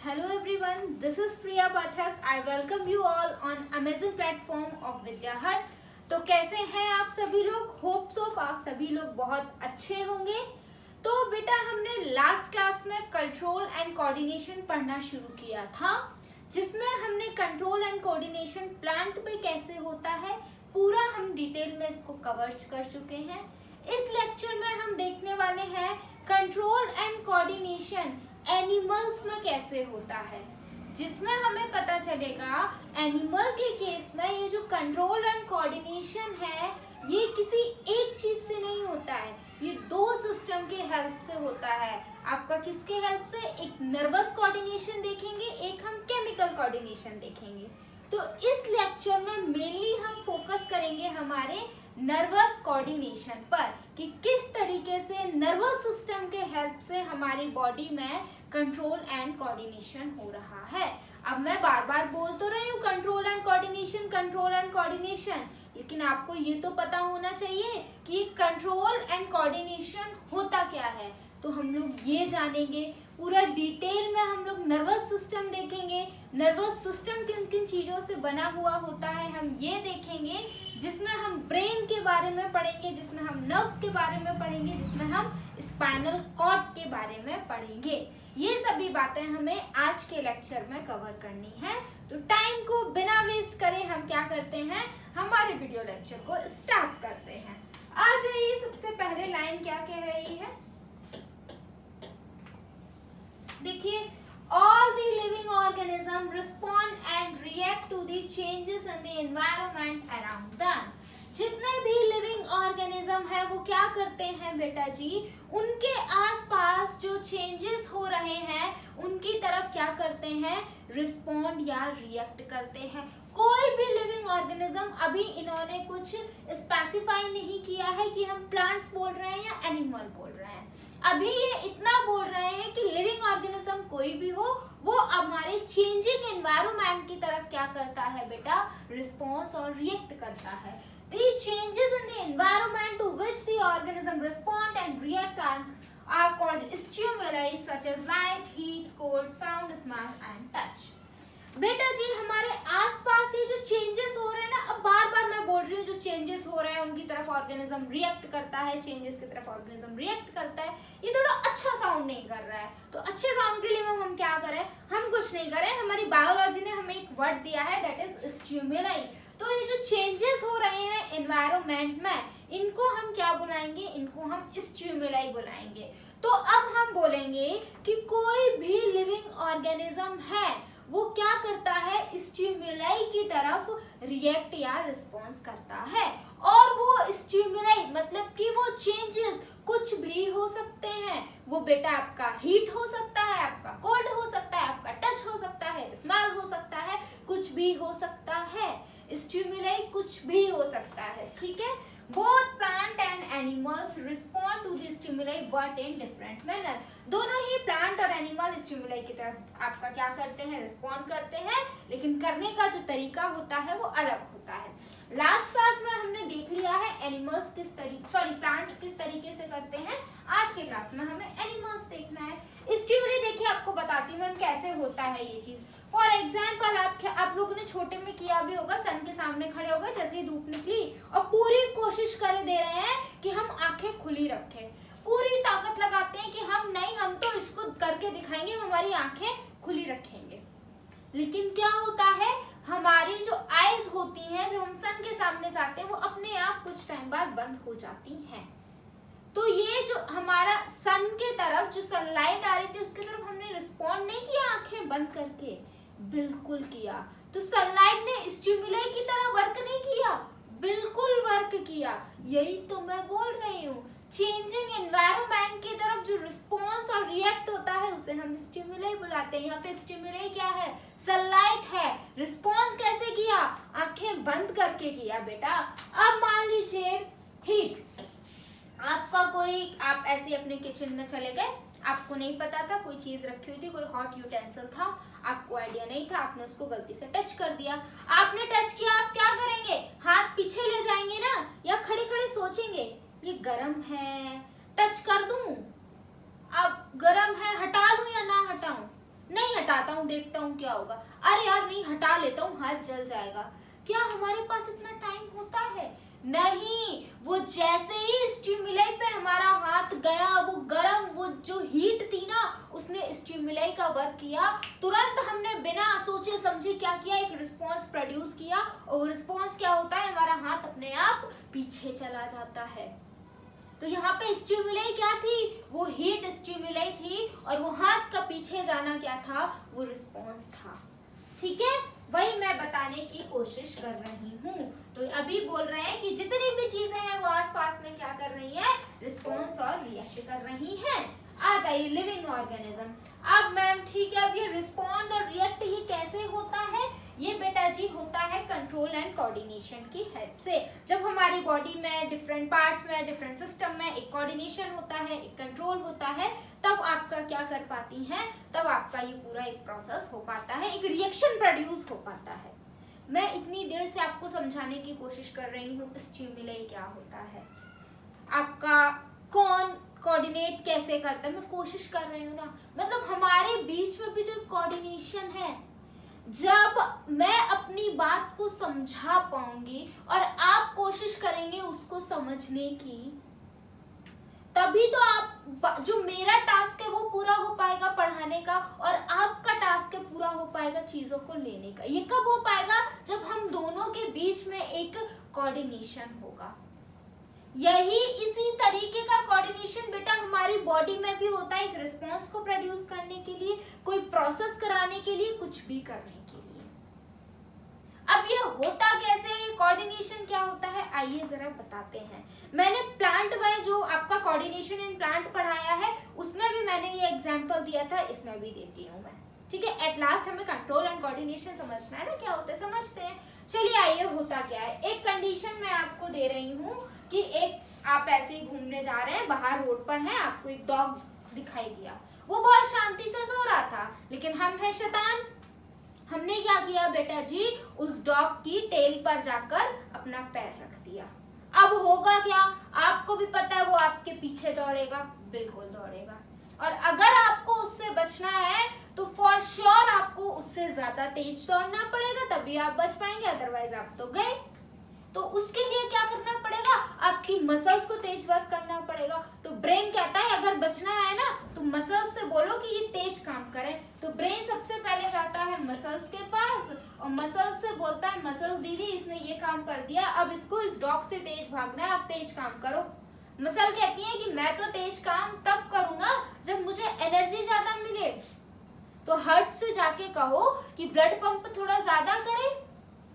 Hello everyone, this is Priya Pathak. I welcome you all on Amazon platform of Vidya Hut. तो कैसे हैं आप सभी लोग? होप सो आप सभी लोग बहुत अच्छे होंगे। तो बेटा हमने लास्ट क्लास में कंट्रोल एंड कोऑर्डिनेशन पढ़ना शुरू किया था, जिसमें हमने कंट्रोल एंड कोऑर्डिनेशन प्लांट में कैसे होता है पूरा हम डिटेल में इसको कवर कर चुके हैं। इस लेक्चर में हम देखने वाले हैं कंट्रोल एंड कोऑर्डिनेशन एनिमल्स में कैसे होता है, जिसमें हमें पता चलेगा एनिमल के केस में ये जो कंट्रोल एंड कोऑर्डिनेशन है ये किसी एक चीज से नहीं होता है, ये दो सिस्टम के हेल्प से होता है। आपका किसके हेल्प से? एक नर्वस कोऑर्डिनेशन देखेंगे, एक हम केमिकल कोऑर्डिनेशन देखेंगे। तो इस लेक्चर में मेनली हम फोकस करेंगे हमारे नर्वस कोऑर्डिनेशन पर कि किस तरीके से नर्वस सिस्टम के हेल्प से हमारी बॉडी में कंट्रोल एंड कोऑर्डिनेशन हो रहा है। अब मैं बार बार बोल तो रही हूँ कंट्रोल एंड कोऑर्डिनेशन, लेकिन आपको ये तो पता होना चाहिए कि कंट्रोल एंड कोऑर्डिनेशन होता क्या है। तो हम लोग ये जानेंगे पूरा डिटेल में, हम लोग नर्वस सिस्टम देखेंगे, नर्वस सिस्टम किन किन चीजों से बना हुआ होता है हम ये देखेंगे, जिसमें हम ब्रेन के बारे में पढ़ेंगे, जिसमें हम नर्व्स के बारे में पढ़ेंगे, जिसमें हम स्पाइनल कॉर्ड के बारे में पढ़ेंगे। ये सभी बातें हमें आज के लेक्चर में कवर करनी है। तो टाइम को बिना वेस्ट करे हम क्या करते हैं, हमारे वीडियो लेक्चर को स्टार्ट करते हैं। आ जाइए, सबसे पहले लाइन क्या कह रही है, देखिए, all the living organism respond and react to the changes in the environment around them। जितने भी लिविंग ऑर्गेनिज्म है वो क्या करते हैं बेटा जी, उनके आसपास जो चेंजेस हो रहे हैं उनकी तरफ क्या करते हैं, रिस्पॉन्ड या रिएक्ट करते हैं। कोई भी लिविंग ऑर्गेनिज्म, अभी इन्होंने कुछ स्पेसिफाई नहीं किया है कि हम प्लांट्स बोल रहे हैं या एनिमल बोल रहे हैं। अभी ये इतना बोल रहे हैं कि लिविंग ऑर्गेनिज्म कोई भी हो वो हमारे चेंजिंग एनवायरनमेंट की तरफ क्या करता है बेटा, रिस्पॉन्स और रिएक्ट करता है। The changes in the environment to which the organism respond and react are called stimuli such as light, heat, cold, sound, smell and touch। बेटा जी हमारे आसपास ये जो चेंजेस हो रहे हैं ना, अब बार बार मैं बोल रही हूँ, जो चेंजेस हो रहे हैं उनकी तरफ ऑर्गेनिज्म रिएक्ट करता है, चेंजेस की तरफ ऑर्गेनिज्म रिएक्ट करता है। ये थोड़ा अच्छा साउंड नहीं कर रहा है, तो अच्छे साउंड के लिए हम क्या करें, हम कुछ नहीं करें, हमारी बायोलॉजी ने हमें एक वर्ड दिया है दैट इज स्टिमुलाई। तो ये जो चेंजेस हो रहे हैं एनवायरनमेंट में, इनको हम क्या बुलाएंगे, इनको हम स्टिमुलाई बुलाएंगे। तो अब हम बोलेंगे कि कोई भी लिविंग ऑर्गेनिज्म है वो क्या करता है, स्टिमुलाई की तरफ रिएक्ट या रिस्पॉन्स करता है। और वो स्टिमुलाई मतलब कि वो चेंजेस कुछ भी हो सकते हैं। वो बेटा आपका हीट हो सकता है, आपका कोल्ड हो सकता है, आपका टच हो सकता है, स्मेल हो सकता है, कुछ भी हो सकता है। स्टिमुलाई कुछ भी हो सकता है, ठीक है। Both plant and animals respond to the stimuli but in different manner। दोनों ही प्लांट और एनिमल स्टिमुलाई की तरफ आपका क्या करते हैं, रिस्पॉन्ड करते हैं, लेकिन करने का जो तरीका होता है वो अलग होता है। लास्ट क्लास में हमने देख लिया है एनिमल्स प्लांट्स किस तरीके से करते हैं। आज के क्लास में हमें एनिमल्स देखना है। स्टिमुलाई देखिए आपको बताती हूँ मैम कैसे होता है ये चीज। फॉर एग्जाम्पल आप लोगों ने छोटे में किया भी होगा, सन के सामने खड़े हो गए, जैसे ही धूप निकली और पूरी कोशिश कर दे रहे हैं कि हम आंखें खुली रखें, पूरी ताकत लगाते हैं कि हम तो इसको करके दिखाएंगे, हमारी आंखें खुली रखेंगे। लेकिन क्या होता है, हमारी जो आईज होती हैं जब हम सन के सामने जाते हैं वो अपने आप कुछ टाइम बाद बंद हो जाती हैं। तो ये जो हमारा सन के तरफ जो सनलाइट आ रही थी उसके तरफ हमने रिस्पॉन्ड नहीं किया आंखें बंद करके, बिल्कुल किया। तो सनलाइट ने स्टिमुलाई की तरह वर्क नहीं किया, बिल्कुल वर्क किया। यही तो मैं बोल रही हूँ, चेंजिंग एनवायरनमेंट की तरफ जो रिस्पॉन्स और रिएक्ट होता है उसे हम स्टिमुलाई बुलाते हैं। यहाँ पे स्टिमुलाई क्या है, सनलाइट है। रिस्पॉन्स कैसे किया, आंखें बंद करके किया बेटा। अब मान लीजिए हीट, आप ऐसे अपने किचन में चले गए, आपको नहीं पता था कोई चीज रखी हुई थी, कोई हॉट यूटेंसिल था, आपको आइडिया नहीं था, आपने उसको गलती से टच कर दिया। आपने टच किया, आप क्या करेंगे, हाथ पीछे ले जाएंगे ना, या खड़े खड़े सोचेंगे ये गरम है, टच कर दूं, अब गरम है, हटा लूं या ना हटाऊं, नहीं हटा हटाता हूँ, देखता हूँ क्या होगा, अरे यार नहीं हटा लेता हूँ, हाथ जल जाएगा। क्या हमारे पास इतना टाइम होता है? नहीं, वो जैसे ही स्टिमुलाई पे हमारा हाथ गया, वो गरम, वो जो हीट थी ना, उसने स्टिमुलाई का वर्क किया, तुरंत हमने बिना सोचे समझे क्या किया, एक रिस्पॉन्स प्रोड्यूस किया, और रिस्पॉन्स क्या होता है, हमारा हाथ अपने आप पीछे चला जाता है। तो यहाँ पे स्टिमुलाई क्या थी, वो हीट स्टिमुलाई थी, और वो हाथ का पीछे जाना क्या था, वो रिस्पॉन्स था। ठीक है, वही मैं बताने की कोशिश कर रही हूँ। तो अभी बोल रहे हैं कि जितनी भी चीजें हैं वो आसपास में क्या कर रही है, रिस्पॉन्स और रिएक्ट कर रही हैं। आ जाइए लिविंग ऑर्गेनिज्म। अब मैम ठीक है, अब ये रिस्पॉन्ड और रिएक्ट ये कैसे होता है? ये बेटा जी होता है कंट्रोल एंड कोऑर्डिनेशन की हेल्प से। जब हमारी बॉडी में डिफरेंट पार्ट्स में, डिफरेंट सिस्टम में एक कोऑर्डिनेशन होता है, एक कंट्रोल होता है, तब आपका क्या कर पाती हैं, तब आपका ये पूरा एक प्रोसेस हो पाता है, एक रिएक्शन प्रोड्यूस हो पाता है। मैं इतनी देर से आपको समझाने की कोशिश कर रही हूँ स्टिमुलाई क्या होता है, आपका कौन कोऑर्डिनेट कैसे करता है, मैं कोशिश कर रही हूँ ना, मतलब हमारे बीच में भी तो कोऑर्डिनेशन है। जब मैं अपनी बात को समझा पाऊंगी और आप कोशिश करेंगे उसको समझने की, तभी तो आप, जो मेरा टास्क है वो पूरा हो पाएगा पढ़ाने का, और आपका टास्क है पूरा हो पाएगा चीजों को लेने का। ये कब हो पाएगा? जब हम दोनों के बीच में एक कोऑर्डिनेशन होगा। यही इसी तरीके का कोऑर्डिनेशन बेटा हमारी बॉडी में भी होता है, एक रिस्पॉन्स को प्रोड्यूस करने के लिए, कोई प्रोसेस कराने के लिए, कुछ भी करने के लिए। अब ये होता कैसे, ये कोऑर्डिनेशन क्या होता है, आइए जरा बताते हैं। मैंने प्लांट में जो आपका कोऑर्डिनेशन इन प्लांट पढ़ाया है, उसमें भी मैंने ये एग्जांपल दिया था, इसमें भी देती हूँ मैं। ठीक है, एट लास्ट हमें कंट्रोल एंड कोऑर्डिनेशन समझना है ना, क्या होता है समझते हैं। चलिए आइए, होता क्या है, एक कंडीशन मैं आपको दे रही हूँ कि एक आप ऐसे ही घूमने जा रहे हैं, बाहर रोड पर हैं, आपको एक डॉग दिखाई दिया, वो बहुत शांति से सो रहा था, लेकिन हम है शैतान, हमने क्या किया बेटा जी, उस डॉग की टेल पर जाकर अपना पैर रख दिया। अब होगा क्या, आपको भी पता है वो आपके पीछे दौड़ेगा, बिल्कुल दौड़ेगा, और अगर आपको उससे बचना है तो फॉर श्योर आपको उससे ज्यादा तेज दौड़ना पड़ेगा, तभी आप बच पाएंगे, अदरवाइज आप तो गए। तो उसके लिए क्या करना पड़ेगा, आपकी मसल्स को तेज वर्क करना पड़ेगा। तो ब्रेन कहता है अगर बचना है ना तो मसल्स से बोलो कि ये तेज काम करें, तो ब्रेन सबसे पहले जाता है मसल्स के पास और मसल्स से बोलता है मसल्स दीदी इसने ये काम कर दिया, अब इसको इस डॉग से तेज भागना है, आप तेज काम करो। मसल कहती है कि मैं तो तेज काम तब करूँ ना जब मुझे एनर्जी ज्यादा मिले, तो हार्ट से जाके कहो कि ब्लड पंप थोड़ा ज्यादा करे,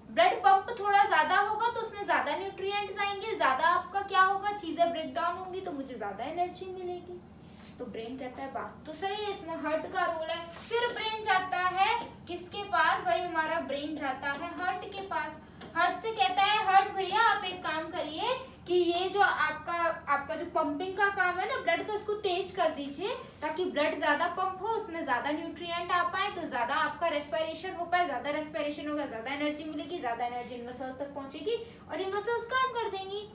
ब्लड पंप थोड़ा ज्यादा होगा तो उसमें ज्यादा न्यूट्रिएंट्स आएंगे, ज्यादा आपका क्या होगा, चीजें ब्रेक डाउन होंगी, तो मुझे ज्यादा एनर्जी मिलेगी। तो ब्रेन कहता है बात तो सही है, इसमें हार्ट का रोल है। फिर ब्रेन जाता है किसके पास, भाई हमारा ब्रेन जाता है हार्ट के पास। हार्ट से कहता है हार्ट भैया आप एक काम करिए कि ये जो आपका जो पंपिंग का काम है ना ब्लड का, उसको तेज कर दीजिए ताकि ब्लड ज्यादा पंप हो, उसमें ज्यादा न्यूट्रिएंट आ पाए, तो ज्यादा आपका रेस्पिरेशन हो पाए, ज्यादा रेस्पिरेशन होगा ज्यादा एनर्जी मिलेगी, ज्यादा एनर्जी मसल्स तक पहुंचेगी और ये मसल्स काम कर देंगी।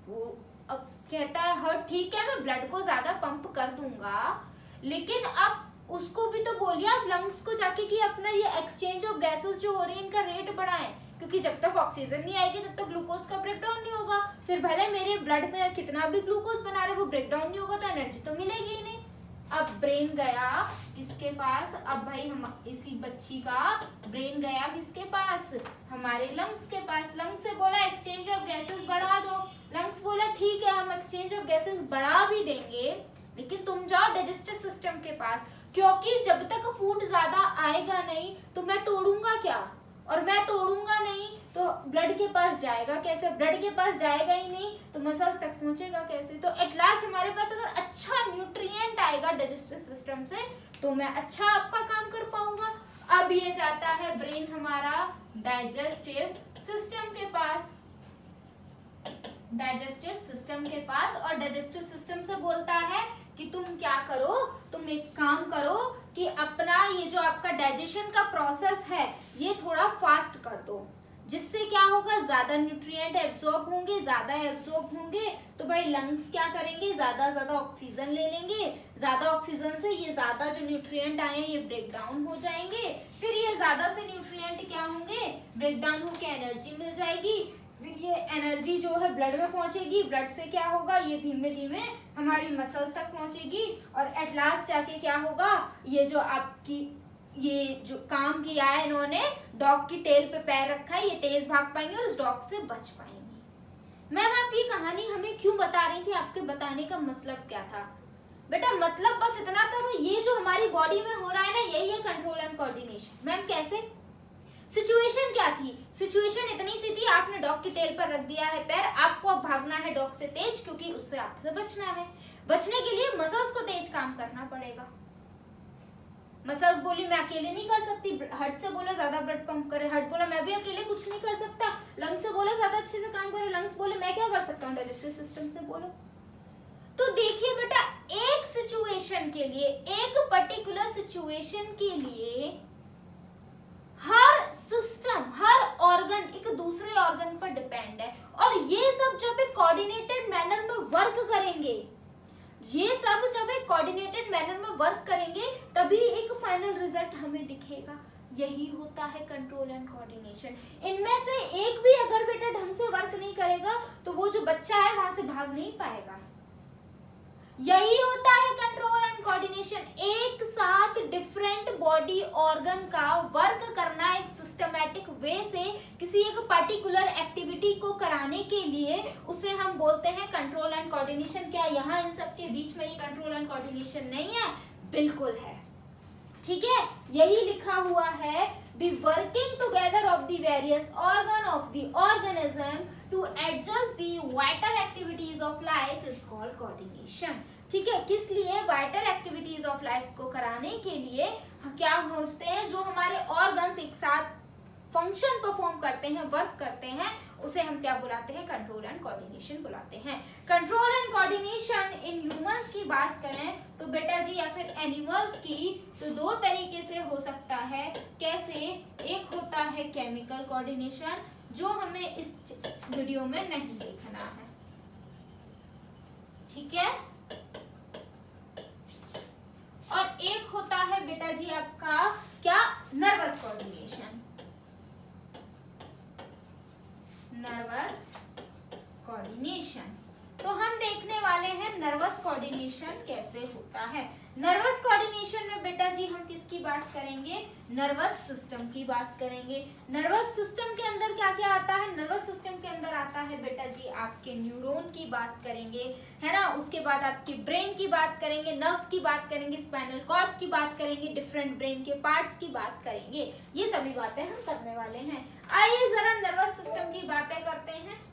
वो अब कहता है हार्ट ठीक है मैं ब्लड को ज्यादा पंप कर दूंगा, लेकिन अब उसको भी तो बोलिए आप लंग्स को जाके कि अपना ये एक्सचेंज ऑफ गैसेस जो हो रही है इनका रेट बढ़ाएं, क्योंकि जब तक ऑक्सीजन नहीं आएगी तब तक ग्लूकोज का ब्रेकडाउन नहीं होगा। फिर भले मेरे ब्लड में कितना भी ग्लूकोज बना रहे वो ब्रेकडाउन नहीं होगा तो एनर्जी तो मिलेगी ही नहीं। अब ब्रेन गया किसके पास, अब भाई हम इसी बच्ची का ब्रेन गया किसके पास, हमारे लंग्स के पास। लंग्स से बोला एक्सचेंज ऑफ गैसेस बढ़ा दो, लंग्स बोला ठीक है हम एक्सचेंज ऑफ गैसेस बढ़ा भी देंगे, लेकिन तुम जाओ डाइजेस्टिव सिस्टम के पास, क्योंकि जब तक फूड ज्यादा आएगा नहीं तो मैं तोड़ूंगा क्या, और मैं तोड़ूंगा नहीं तो ब्लड के पास जाएगा कैसे, ब्लड के पास जाएगा ही नहीं तो मसल्स तक पहुंचेगा कैसे। तो एट लास्ट हमारे पास अगर अच्छा न्यूट्रिएंट आएगा डाइजेस्टिव सिस्टम से तो मैं अच्छा आपका काम कर पाऊंगा। अब ये जाता है ब्रेन हमारा डाइजेस्टिव सिस्टम के पास, डाइजेस्टिव सिस्टम के पास, और डाइजेस्टिव सिस्टम से बोलता है कि तुम क्या करो, तुम एक काम करो कि अपना ये जो आपका डाइजेशन का प्रोसेस है ये थोड़ा फास्ट कर दो। जिससे क्या होगा, ज्यादा न्यूट्रिएंट एब्जॉर्ब होंगे, ज्यादा एब्जॉर्ब होंगे तो भाई लंग्स क्या करेंगे, ज्यादा ऑक्सीजन ले लेंगे, ज्यादा ऑक्सीजन से ये ज्यादा जो न्यूट्रिएंट आए हैं ये ब्रेक डाउन हो जाएंगे, फिर ये ज्यादा से न्यूट्रिएंट क्या होंगे, ब्रेक डाउन होकर एनर्जी मिल जाएगी, फिर ये एनर्जी जो है ब्लड में पहुंचेगी, ब्लड से क्या होगा, ये धीमे धीमे हमारी मसल्स तक पहुंचेगी और एट लास्ट जाके क्या होगा, ये जो आपकी ये जो काम किया है इन्होंने, डॉग की टेल पे पैर रखा है, ये तेज भाग पाएंगे और उस डॉग से बच पाएंगे। मैम आप ये कहानी हमें क्यों बता रही थी, आपके बताने का मतलब क्या था? बेटा मतलब बस इतना था, ये जो हमारी बॉडी में हो रहा है ना, यही है कंट्रोल एंड कोऑर्डिनेशन। मैम कैसे? सिचुएशन क्या थी? सिचुएशन इतनी सी थी, आपने डॉग की टेल पर रख दिया है पैर, आपको अब भागना है डॉग से तेज, क्योंकि उससे आपसे बचना है। बचने के लिए मसल्स को तेज काम करना पड़ेगा। मसल्स बोली मैं अकेले नहीं कर सकती, हार्ट से बोला ज्यादा ब्लड पंप करे, हार्ट बोला मैं भी अकेले कुछ नहीं कर सकता, लंग्स से बोला ज्यादा अच्छे से काम करे, लंग्स बोले मैं क्या कर सकता हूँ, डाइजेस्टिव सिस्टम से बोलो। तो देखिए बेटा, एक सिचुएशन के लिए, एक पर्टिकुलर सिचुएशन के लिए हर सिस्टम, हर ऑर्गन एक दूसरे ऑर्गन पर डिपेंड है, और ये सब जब एक कोऑर्डिनेटेड मैनर में वर्क करेंगे, ये सब जब एक कोऑर्डिनेटेड मैनर में वर्क करेंगे तभी एक फाइनल रिजल्ट हमें दिखेगा। यही होता है कंट्रोल एंड कोऑर्डिनेशन। इनमें से एक भी अगर बेटा ढंग से वर्क नहीं करेगा तो वो जो बच्चा है वहां से भाग नहीं पाएगा। यही होता है कंट्रोल एंड कोऑर्डिनेशन। एक साथ डिफरेंट बॉडी ऑर्गन का वर्क करना एक सिस्टमैटिक वे से किसी एक पर्टिकुलर एक्टिविटी को कराने के लिए, उसे हम बोलते हैं कंट्रोल एंड कोऑर्डिनेशन। क्या यहाँ इन सब के बीच में ये कंट्रोल एंड कोऑर्डिनेशन नहीं है? बिल्कुल है। ठीक है, यही लिखा हुआ है, the working together of the various organ of the organism to adjust the vital activities of life is called coordination। ठीक है, किस लिए? वाइटल एक्टिविटीज ऑफ लाइफ को कराने के लिए क्या होते हैं, जो हमारे ऑर्गन्स एक साथ फंक्शन परफॉर्म करते हैं, वर्क करते हैं, उसे हम क्या बुलाते हैं? कंट्रोल एंड कोऑर्डिनेशन बुलाते हैं। Control and coordination in humans की बात करें तो बेटा जी, या फिर एनिमल्स की, तो दो तरीके से हो सकता है। कैसे? एक होता है केमिकल कोऑर्डिनेशन, जो हमें इस वीडियो में नहीं देखना है। ठीक है, और एक होता है बेटा जी आपका क्या? Nervous coordination. नर्वस कोऑर्डिनेशन, तो हम देखने वाले हैं नर्वस कोऑर्डिनेशन कैसे होता है। नर्वस कोऑर्डिनेशन में बेटा जी हम किसकी बात करेंगे? नर्वस सिस्टम की बात करेंगे। नर्वस सिस्टम के अंदर क्या क्या आता है? नर्वस सिस्टम के अंदर आता है बेटा जी आपके न्यूरॉन की बात करेंगे, है ना, उसके बाद आपके ब्रेन की बात करेंगे, नर्व्स की बात करेंगे, स्पाइनल कॉर्ड की बात करेंगे, डिफरेंट ब्रेन के पार्ट्स की बात करेंगे। ये सभी बातें हम करने वाले हैं। आइए जरा नर्वस सिस्टम की बातें करते हैं।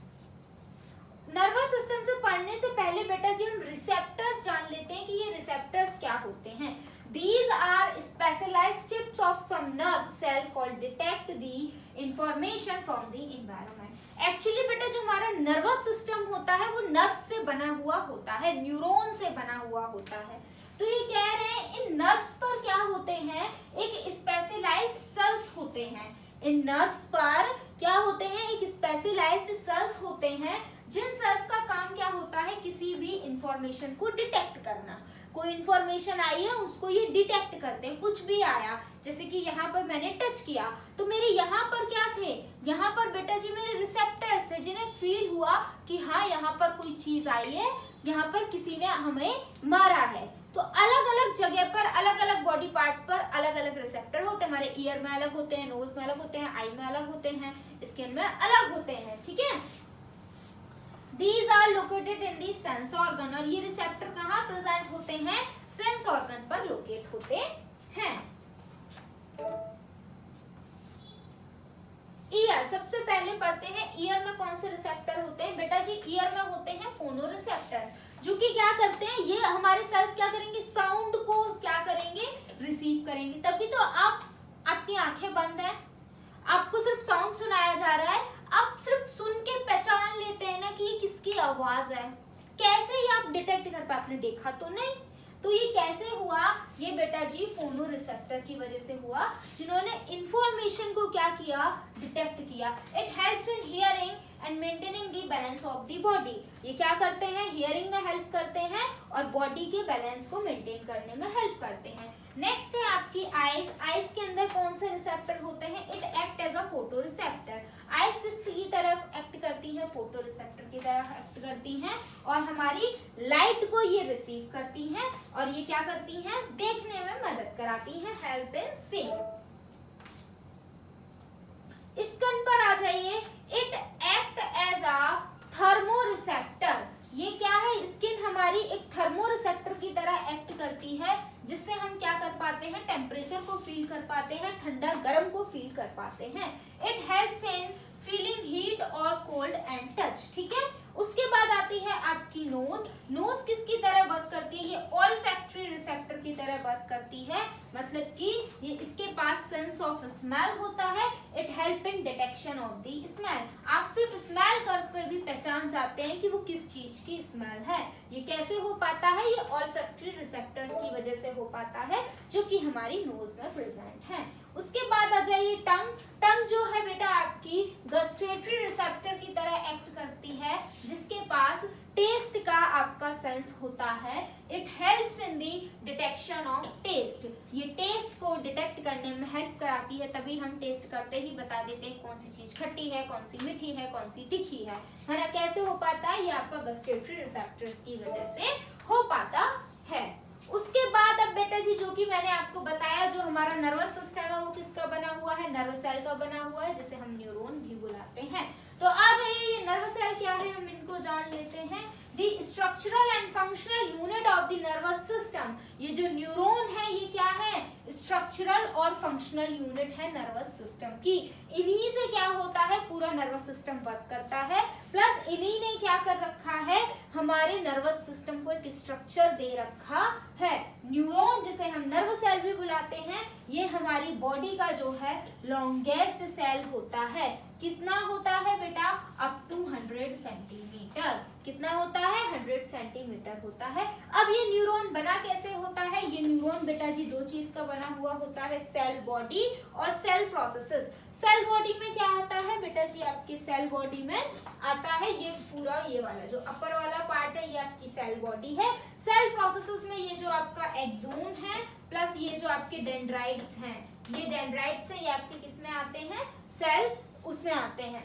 नर्वस सिस्टम से पढ़ने से पहले बेटा जी हम रिसेप्टर्स जान लेते हैं कि ये रिसेप्टर्स क्या होते हैं। These are specialized tips of some nerve cell called detect the information from the environment। Actually बेटा जो हमारा नर्वस सिस्टम होता है वो नर्व से बना हुआ होता है, न्यूरॉन से बना हुआ होता है। तो ये कह रहे हैं इन नर्व्स पर क्या होते हैं? एक स्पेशलाइज्ड सेल्स होते हैं। इन नर्व्स पर क्या होते हैं? एक स्पेशलाइज्ड सेल्स होते हैं, जिन सेल्स का काम क्या होता है? किसी भी इंफॉर्मेशन को डिटेक्ट करना। कोई इंफॉर्मेशन आई है उसको ये डिटेक्ट करते हैं। कुछ भी आया, जैसे कि यहाँ पर मैंने टच किया तो मेरे यहाँ पर क्या थे? यहाँ पर बेटा जी मेरे रिसेप्टर्स थे, जिन्हें फील हुआ कि हाँ यहाँ पर कोई चीज आई है, यहाँ पर किसी ने हमें मारा है। तो अलग अलग जगह पर, अलग अलग बॉडी पार्ट्स पर अलग अलग रिसेप्टर होते हैं। हमारे ईयर में अलग होते हैं, नोज में अलग होते हैं, आई में अलग होते हैं, स्किन में अलग होते हैं। ठीक है, These are located in the sense organ। और ये रिसेप्टर कहाँ प्रेजेंट होते हैं? सेंस ऑर्गन पर लोकेट होते हैं। ईयर, सबसे पहले पढ़ते हैं ईयर में कौन से रिसेप्टर होते हैं। बेटा जी ईयर में होते हैं फोनो रिसेप्टर्स, जो कि क्या करते हैं? ये हमारे सेल्स क्या करेंगे? साउंड को क्या करेंगे? रिसीव करेंगे। तभी तो आपकी आंखें बंद है, आपको सिर्फ साउंड सुनाया जा रहा है, आप सिर्फ सुन के पहचान लेते हैं ना कि ये किसकी आवाज है। कैसे ये आप डिटेक्ट कर पाए? आपने देखा तो नहीं। तो ये कैसे हुआ ये बेटा जी फोनो रिसेप्टर की वजह से हुआ, जिन्होंने इंफॉर्मेशन को क्या किया, डिटेक्ट किया। It helps in hearing and maintaining the balance of the body. ये क्या करते हैं, हियरिंग में हेल्प करते हैं और बॉडी के बैलेंस को मेंटेन करने में हेल्प करते हैं। नेक्स्ट है आपकी आईज। आईज के अंदर कौन से रिसेप्टर होते हैं, it act as a photoreceptor. Eyes किसकी तरफ एक्ट करती है, फोटो रिसेप्टर की तरह एक्ट करती हैं और हमारी लाइट को ये रिसीव करती हैं और ये क्या करती हैं, देखने में मदद कराती हैं, हेल्प इन सीइंग। स्किन पर आ जाइए, it act as a thermoreceptor. ये क्या है, स्किन हमारी एक थर्मो रिसेप्टर की तरह एक्ट करती है, जिससे हम क्या कर पाते हैं, टेम्परेचर को फील कर पाते हैं, ठंडा गर्म को फील कर पाते हैं। It helps in feeling heat और कोल्ड एंड टच। ठीक है, उसके बाद आती है आपकी नोज। नोज किसकी तरह वर्क करती है, ये ऑल्फैक्टरी रिसेप्टर की तरह वर्क करती है, मतलब कि ये इसके पास सेंस ऑफ स्मेल होता है। It help in detection of the smell. आप सिर्फ स्मेल करके भी पहचान जाते हैं कि वो किस चीज की स्मेल है। ये कैसे हो पाता है, ये ऑल्फैक्टरी रिसेप्टर्स की वजह से हो पाता है, जो कि हमारी नोज में प्रेजेंट है। उसके बाद आ जाइए टंग। टंग जो है बेटा आपकी गस्टेटरी रिसेप्टर की तरह एक्ट करती है, जिसके पास टेस्ट का आपका सेंस होता है। It helps in the detection of taste. ये टेस्ट को डिटेक्ट करने में हेल्प कराती है, तभी हम टेस्ट करते ही बता देते हैं कौन सी चीज खट्टी है, कौन सी मीठी है, कौन सी तीखी है ना। कैसे हो पाता है, ये आपका गस्टेटरी रिसेप्टर्स की वजह से हो पाता है। उसके बाद अब बेटा जी जो कि मैंने आपको बताया, जो हमारा नर्वस सिस्टम है वो किसका बना हुआ है, नर्व सेल का बना हुआ है, जिसे हम न्यूरॉन भी बुलाते हैं। तो आ जाइए, ये नर्व सेल क्या है, हम इनको जान लेते हैं। The structural and functional unit of the nervous system. ये जो न्यूरॉन है ये क्या है, स्ट्रक्चरल और फंक्शनल यूनिट है नर्वस सिस्टम की। इन्हीं से क्या होता है, पूरा नर्वस सिस्टम वर्क करता है। प्लस इन्हीं ने क्या कर रखा है, हमारे नर्वस सिस्टम को एक स्ट्रक्चर दे रखा है। न्यूरॉन, जिसे हम नर्व सेल भी बुलाते हैं, ये हमारी बॉडी का जो है लॉन्गेस्ट सेल होता है। कितना होता है बेटा, अप टू 100 सेंटीमीटर। कितना होता है, 100 सेंटीमीटर होता है। अब ये न्यूरॉन बना कैसे होता है, ये न्यूरॉन बेटा जी दो चीज का बना हुआ होता है, सेल बॉडी और सेल प्रोसेसेस। सेल बॉडी में क्या आता है बेटा जी, आपकी सेल बॉडी में आता है ये पूरा, ये वाला जो अपर वाला पार्ट है, ये आपकी सेल बॉडी है। सेल प्रोसेसेस में ये जो आपका एक्सोन है, प्लस ये जो आपके डेंड्राइट्स हैं, ये डेंड्राइट्स है, ये आपके किस में आते हैं, सेल उसमें आते हैं,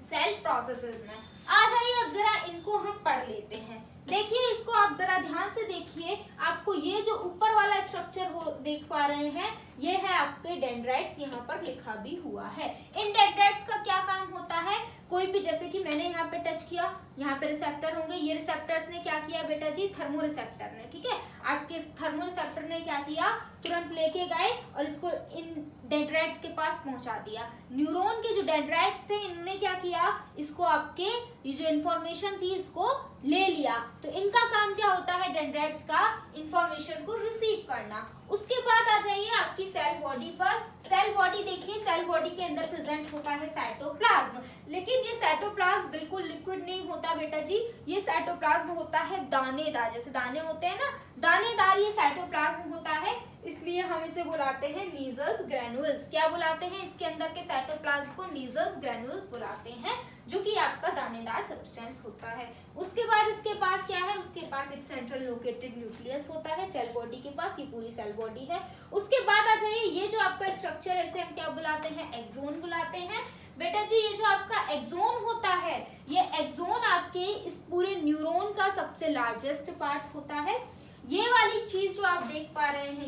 सेल प्रोसेसेस में। आ जाइए अब जरा इनको हम पढ़ लेते हैं। देखिए इसको आप जरा ध्यान से देखिए, आपको ये जो ऊपर वाला स्ट्रक्चर हो देख पा रहे हैं, ये है आपके डेंड्राइट्स, यहाँ पर लिखा भी हुआ है। इन डेंड्राइट्स का क्या काम होता है, कोई भी, जैसे कि मैंने यहाँ पे टच किया, यहाँ पे रिसेप्टर होंगे, ये रिसेप्टर्स ने क्या किया बेटा जी, थर्मो रिसेप्टर ने, ठीक है, आपके थर्मो रिसेप्टर ने क्या किया, तुरंत लेके गए और इसको इन डेंड्राइट्स के पास पहुंचा दिया। न्यूरॉन के जो डेंड्राइट्स थे, इन्होंने क्या किया, इसको आपके ये जो इंफॉर्मेशन थी इसको ले लिया। तो इनका काम क्या होता है, डेंड्राइट्स का इंफॉर्मेशन को रिसीव करना। उसके बाद आ जाइए आपकी सेल बॉडी पर। सेल बॉडी देखिए, सेल बॉडी के अंदर प्रेजेंट होता है साइटोप्लाज्म, लेकिन ये साइटोप्लाज्म बिल्कुल लिक्विड नहीं होता बेटा जी, ये साइटोप्लाज्म होता है दानेदार, जैसे दाने होते हैं ना, दानेदार ये साइटोप्लाज्म होता है, इसलिए हम इसे बुलाते हैं नीजस ग्रैन्युल्स। क्या बुलाते हैं, इसके अंदर के साइटोप्लाज्म को नीजस ग्रैन्युल्स बुलाते हैं, जो कि आपका दानेदार सब्सटेंस होता है। उसके बाद इसके पास क्या है, उसके पास एक सेंट्रल लोकेटेड न्यूक्लियस होता है सेल बॉडी के पास, ये पूरी सेल बॉडी है। उसके बाद आ जाइए, ये जो आपका स्ट्रक्चर है इसे हम क्या बुलाते हैं, एक्सोन बुलाते हैं। बेटा जी ये जो आपका एक्सोन होता है, ये एक्सोन आपके इस पूरे न्यूरॉन का सबसे लार्जेस्ट पार्ट होता है। ये वाली चीज जो आप देख पा रहे हैं,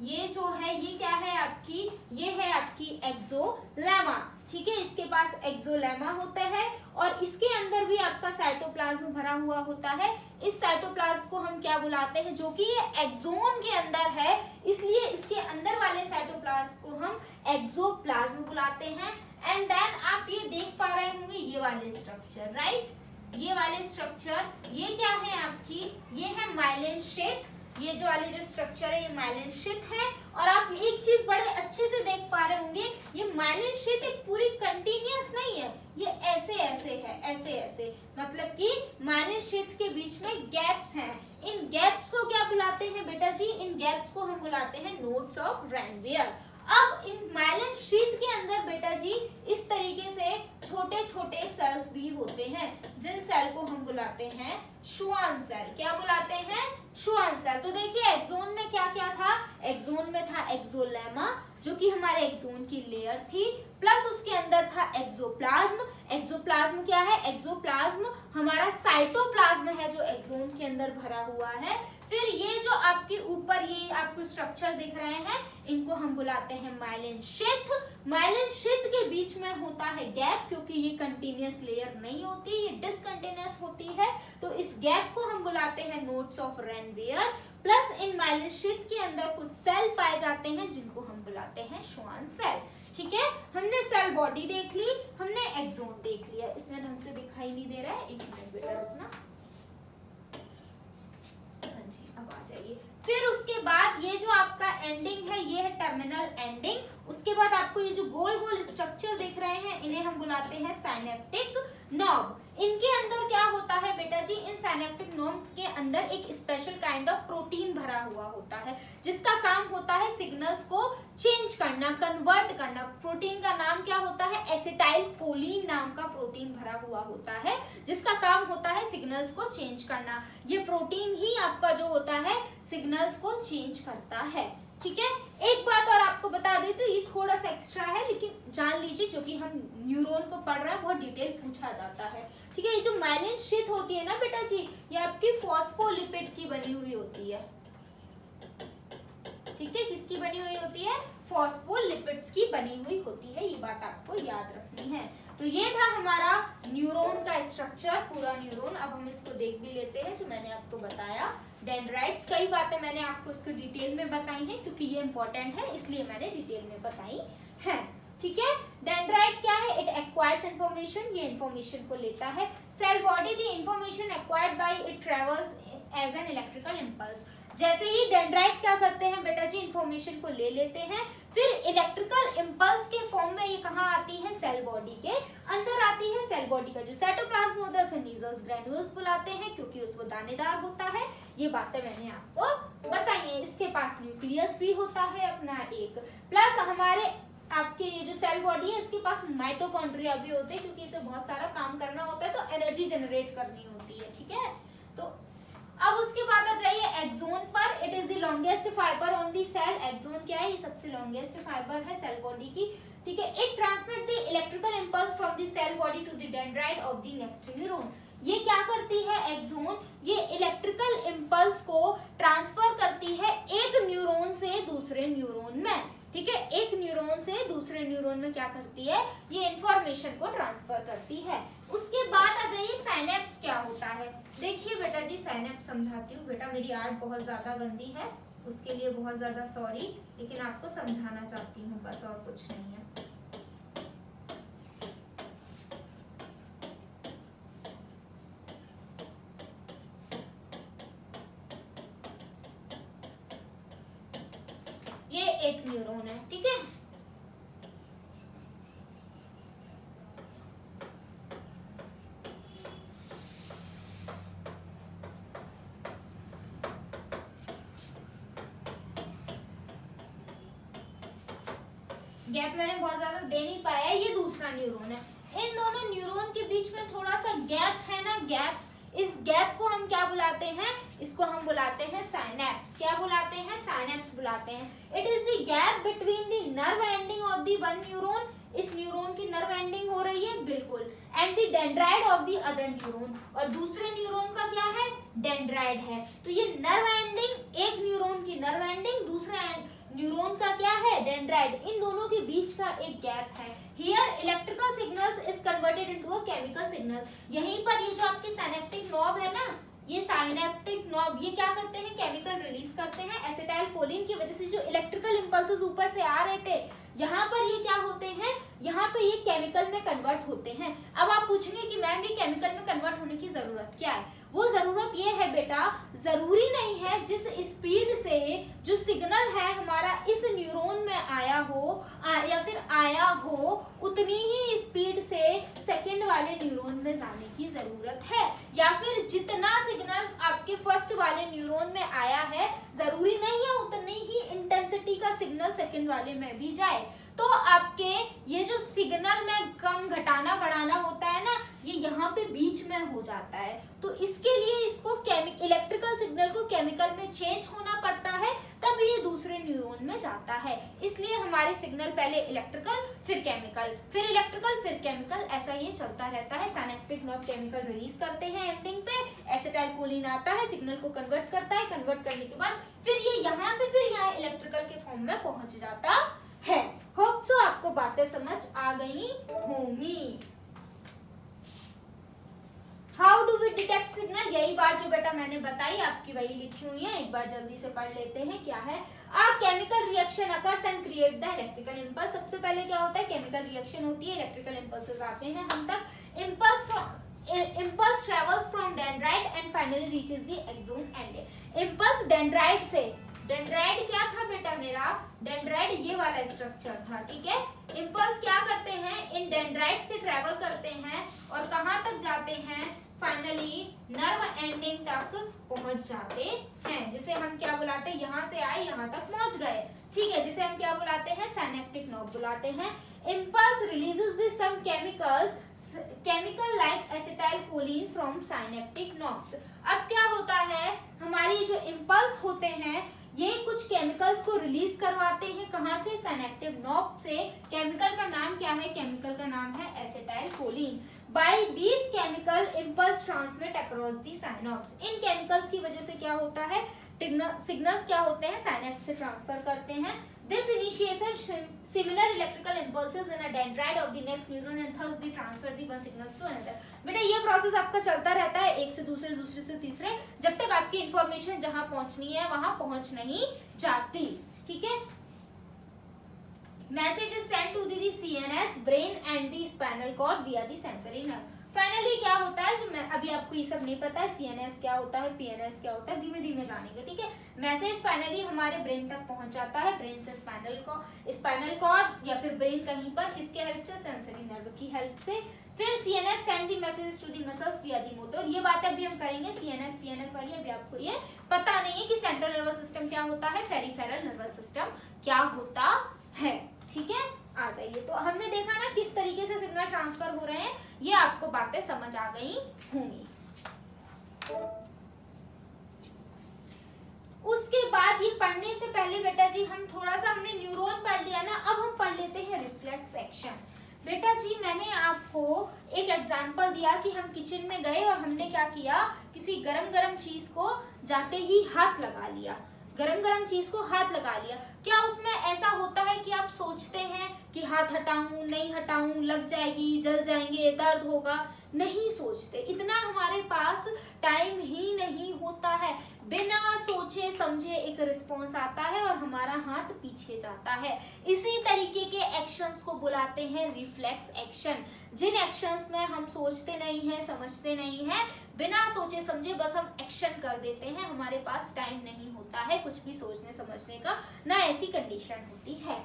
ये जो है, ये क्या है आपकी, ये है आपकी एक्सोलेमा, ठीक है, इसके पास एक्सोलेमा होता है और इसके अंदर भी आपका साइटोप्लाज्म भरा हुआ होता है। इस साइटोप्लाज्म को हम क्या बुलाते हैं, जो कि ये एक्सोन के अंदर है, इसलिए इसके अंदर वाले साइटोप्लाज्म को हम एक्सोप्लाज्म बुलाते हैं। एंड देन आप ये देख पा रहे होंगे ये वाले स्ट्रक्चर, राइट, ये वाले स्ट्रक्चर, ये क्या है आपकी, ये है माइलिन शीथ। ये जो वाले जो स्ट्रक्चर है ये माइलिन शीथ है। और आप एक चीज बड़े अच्छे से देख पा रहे होंगे, ये माइलिन शीथ एक पूरी कंटिन्यूअस नहीं है, ये ऐसे ऐसे है, ऐसे ऐसे, मतलब कि माइलिन शीथ के बीच में गैप्स हैं। इन गैप्स को क्या बुलाते हैं गैप्स को हम बुलाते हैं नोड्स ऑफ रैनवियर। अब इन माइलिन शीथ के अंदर बेटा जी इस तरीके से छोटे छोटे सेल्स भी होते हैं, जिन सेल को हम बुलाते हैं श्वान सेल। क्या बुलाते हैं? Schwann cell. तो देखिए एक्सोन में क्या क्या था? एक्सोन में था एक्सोलेमा जो कि हमारे एक्सोन की लेयर थी, प्लस उसके अंदर था एक्सोप्लाज्म। एक्सोप्लाज्म क्या है? एक्सोप्लाज्म हमारा साइटोप्लाज्म है जो एक्सोन के अंदर भरा हुआ है। फिर ये जो आपके ऊपर ये आपको स्ट्रक्चर दिख रहे हैं इनको हम बुलाते हैं माइलिन शीथ। माइलिन शीथ के बीच में होता है गैप, क्योंकि ये कंटिन्यूअस लेयर नहीं होती, ये डिसकंटिन्यूअस होती है, तो इस गैप को हम बुलाते हैं nodes of Ranvier. Plus in myelin sheath के अंदर कुछ सेल पाए जाते हैं जिनको हम बुलाते हैं श्वान सेल। ठीक है, हमने सेल बॉडी देख ली, हमने एक्सोन देख लिया। इसमें ढंग से दिखाई नहीं दे रहा है, एक मिनट बेटा रुकना। हाँ जी, अब आ जाइए। फिर उसके बाद ये जो आपका एंडिंग है ये है टर्मिनल एंडिंग। उसके बाद आपको ये जो गोल गोल स्ट्रक्चर दिख रहे हैं इन्हें हम बुलाते हैं साइनेप्टिक नॉब। इनके अंदर क्या होता है बेटा जी? इन साइनेप्टिक नॉब के अंदर एक स्पेशल काइंड ऑफ प्रोटीन भरा हुआ होता है जिसका काम होता है सिग्नल्स को चेंज करना, कन्वर्ट करना। प्रोटीन का नाम क्या होता है? एसिटाइल कोलिन नाम का प्रोटीन भरा हुआ होता है जिसका काम होता है सिग्नल्स को चेंज करना। ये प्रोटीन ही आपका जो होता है सिग्नल्स को चेंज करता है। ठीक है, एक बात और आपको बता दें तो ये थोड़ा सा एक्स्ट्रा है, लेकिन जान लीजिए जो कि हम न्यूरॉन को पढ़ रहे हैं बहुत डिटेल पूछा जाता है। ठीक है, ये जो माइलिन शीथ होती है ना बेटा जी, ये आपकी फॉस्फोलिपिड की बनी हुई होती है। ठीक है, किसकी बनी हुई होती है? फॉस्फोलिपिड्स की बनी हुई होती है, ये बात आपको याद रखनी है। तो ये था हमारा न्यूरॉन का स्ट्रक्चर, पूरा न्यूरॉन। अब हम इसको देख भी लेते हैं जो मैंने आपको बताया डेंड्राइट्स। कई बातें मैंने आपको इसको डिटेल में बताई हैं क्योंकि ये इंपॉर्टेंट है, इसलिए मैंने डिटेल में बताई है। ठीक है, डेंड्राइट क्या है? इट एक्वायर्स इंफॉर्मेशन, ये इंफॉर्मेशन को लेता है। Cell body the information acquired by it travels as an electrical impulse. जैसे ही डेंड्राइट क्या करते हैं बेटा जी? इंफॉर्मेशन को ले लेते हैं, फिर इलेक्ट्रिकल इंपल्स के फॉर्म में ये कहाँ आती है? सेल बॉडी के अंदर आती है। सेल बॉडी का जो साइटोप्लाज्म होता है उसे नीजल्स ग्रैन्यूल्स बुलाते हैं क्योंकि उसको दानेदार होता है। ये बातें मैंने आपको बताई है। इसके पास न्यूक्लियस भी होता है अपना एक, प्लस हमारे आपके ये जो सेल बॉडी है इसके पास माइटोकॉन्ड्रिया भी होते हैं क्योंकि इसे बहुत सारा काम करना होता है, तो एनर्जी जनरेट करनी होती है। ठीक है, तो अब उसके बाद आ जाइए एक्सोन पर। It is the longest fibre on the cell. Axon क्या है? ये सबसे लॉन्गेस्ट फाइबर है सेल बॉडी की। ठीक है, it transmit the electrical impulse from the cell body to the dendrite of the next neuron. ये क्या करती है एक्सोन? ये इलेक्ट्रिकल इंपल्स को ट्रांसफर करती है एक न्यूरॉन से दूसरे न्यूरॉन में। ठीक है, एक न्यूरॉन से दूसरे न्यूरॉन में क्या करती है? ये इंफॉर्मेशन को ट्रांसफर करती है। उसके बाद आ जाइए साइनेप्स क्या होता है। देखिए बेटा जी, साइनेप्स समझाती हूँ। बेटा मेरी आर्ट बहुत ज्यादा गंदी है, उसके लिए बहुत ज्यादा सॉरी, लेकिन आपको समझाना चाहती हूँ बस, और कुछ नहीं है। ये एक न्यूरॉन है। ठीक है, गैप मैंने बहुत ज्यादा दे नहीं पाया, ये दूसरा न्यूरॉन है। इन दोनों न्यूरॉन के बीच में थोड़ा सा गैप है ना, गैप, इस गैप को हम क्या बुलाते हैं? इसको हम बुलाते हैं साइनेप्स। क्या बुलाते हैं? साइनेप्स बुलाते हैं। It is the gap between the nerve ending of the one neuron, इस न्यूरॉन की नर्व एंडिंग हो रही है बिल्कुल, and the dendrite of the other neuron, और दूसरे न्यूरॉन का क्या है? डेंड्राइट है। तो ये नर्व एंडिंग, एक न्यूरॉन की नर्व एंडिंग, दूसरा न्यूरॉन का क्या है? डेंड्राइट। इन दोनों के बीच का एक गैप है। Here electrical signals is converted into a chemical signal. यहीं पर ये जो आपकी साइनेप्टिक नॉब है ना, ये साइनेप्टिक नॉब ये क्या करते हैं? केमिकल रिलीज करते हैं। एसिटाइल कोलिन की वजह से जो इलेक्ट्रिकल इंपल्सेस ऊपर से आ रहे थे, यहाँ पर ये क्या होते हैं? यहाँ पे ये केमिकल में कन्वर्ट होते हैं। अब आप पूछेंगे कि मैम ये केमिकल में कन्वर्ट होने की जरूरत क्या है? वो जरूरत ये है बेटा, जरूरी नहीं है जिस स्पीड से जो सिग्नल है हमारा इस न्यूरॉन में आया हो या फिर आया हो, उतनी ही स्पीड से सेकंड वाले न्यूरॉन में जाने की जरूरत है, या फिर जितना सिग्नल आपके फर्स्ट वाले न्यूरॉन में आया है जरूरी नहीं है उतना सेकंड वाले में भी जाए। तो आपके ये जो सिग्नल में कम घटाना बढ़ाना होता है ना, ये यहाँ पे बीच में हो जाता है। तो इसके लिए इसको इलेक्ट्रिकल सिग्नल को केमिकल में चेंज होना पड़ता है, तब ये दूसरे न्यूरॉन में जाता है। इसलिए हमारे सिग्नल पहले इलेक्ट्रिकल फिर केमिकल, फिर इलेक्ट्रिकल फिर केमिकल, ऐसा ये चलता रहता है। सिनेप्टिक नर्व केमिकल रिलीज करते हैं एंडिंग पे, एसिटाइलकोलिन आता है, सिग्नल को कन्वर्ट करता है, कन्वर्ट करने के बाद फिर ये यहाँ से फिर यहाँ इलेक्ट्रिकल के फॉर्म में पहुंच जाता है। होप सो आपको बातें समझ आ गई होंगी। How do we detect signal, यही बात जो बेटा मैंने बताई आपकी वही लिखी हुई है, एक बार जल्दी से पढ़ लेते हैं। क्या है? A chemical reaction occurs and create the electrical impulse. सबसे पहले क्या होता है? केमिकल रिएक्शन होती है, इलेक्ट्रिकल इंपल्सेस आते हैं हम तक। impulse travels from dendrite and finally reaches the axon end। impulse dendrite से, डेंड्राइट क्या था बेटा मेरा? डेंड्राइट ये वाला स्ट्रक्चर था, ठीक है। इंपल्स क्या करते हैं? इन डेंड्राइट से ट्रेवल करते हैं और कहाँ तक जाते हैं? फाइनली नर्व एंडिंग तक पहुंच जाते हैं, जिसे हम क्या बुलाते हैं? यहाँ से आए यहाँ तक पहुंच गए, ठीक है, जिसे हम क्या बुलाते हैं? सिनेप्टिक नर्व बुलाते हैं। Impulse releases the some chemical like acetylcholine from synaptic nerves. अब क्या होता है? हमारी जो इंपल्स होते हैं ये कुछ केमिकल्स को रिलीज करवाते हैं, कहां से? सिनेप्टिक नर्व से। केमिकल का नाम क्या है? केमिकल का नाम है acetylcholine. By these chemical impulse transmit across the synapse. इन केमिकल्स की वजह से क्या होता है? सिग्नल्स क्या होते हैं? साइनैप्स से ट्रांसफर करते हैं। This initiation similar electrical impulses in a dendrite of the next neuron and thus they transfer the one signals to another. बेटा ये प्रोसेस आपका चलता रहता है, एक से दूसरे, दूसरे से तीसरे, जब तक आपकी इंफॉर्मेशन जहां पहुंचनी है वहां पहुंच नहीं जाती, ठीक है। Message is send to the CNS, brain and the spinal cord via the sensory nerve. Finally क्या होता है? जो मैं अभी आपको ये सब नहीं पता है, सीएनएस क्या होता है, पीएनएस क्या होता है, धीमे धीमे जानेंगे, ठीक है। मैसेज फाइनली हमारे ब्रेन तक पहुंच जाता है, ब्रेन से स्पाइनल कॉर्ड या फिर ब्रेन कहीं पर, किसके हेल्प से? सेंसरी नर्व की हेल्प से। फिर CNS send the message to the muscles via the motor. ये बातें अभी हम करेंगे, सीएनएस पीएनएस वाली अभी आपको ये पता नहीं है कि सेंट्रल नर्वस सिस्टम क्या होता है, पेरिफेरल नर्वस सिस्टम क्या होता है, ठीक है। आ जाइए, तो हमने देखा ना किस तरीके से सिग्नल ट्रांसफर हो रहे हैं, ये आपको बातें समझ आ गई होंगी। उसके बाद ये पढ़ने से पहले बेटा जी हम थोड़ा सा, हमने न्यूरॉन पढ़ लिया ना, अब हम पढ़ लेते हैं रिफ्लेक्स एक्शन। बेटा जी मैंने आपको एक एग्जांपल दिया कि हम किचन में गए और हमने क्या किया? किसी गरम चीज को जाते ही हाथ लगा लिया, गरम चीज को हाथ लगा लिया। क्या उसमें ऐसा होता है कि आप सोचते हैं कि हाथ हटाऊं नहीं हटाऊं, लग जाएगी, जल जाएंगे, दर्द होगा? नहीं सोचते, इतना हमारे पास टाइम ही नहीं होता है। बिना सोचे समझे एक रिस्पॉन्स आता है और हमारा हाथ पीछे जाता है। इसी तरीके के एक्शंस को बुलाते हैं रिफ्लेक्स एक्शन। जिन एक्शंस में हम सोचते नहीं हैं, समझते नहीं हैं, बिना सोचे समझे बस हम एक्शन कर देते हैं, हमारे पास टाइम नहीं होता है कुछ भी सोचने समझने का, ना ऐसी कंडीशन होती है,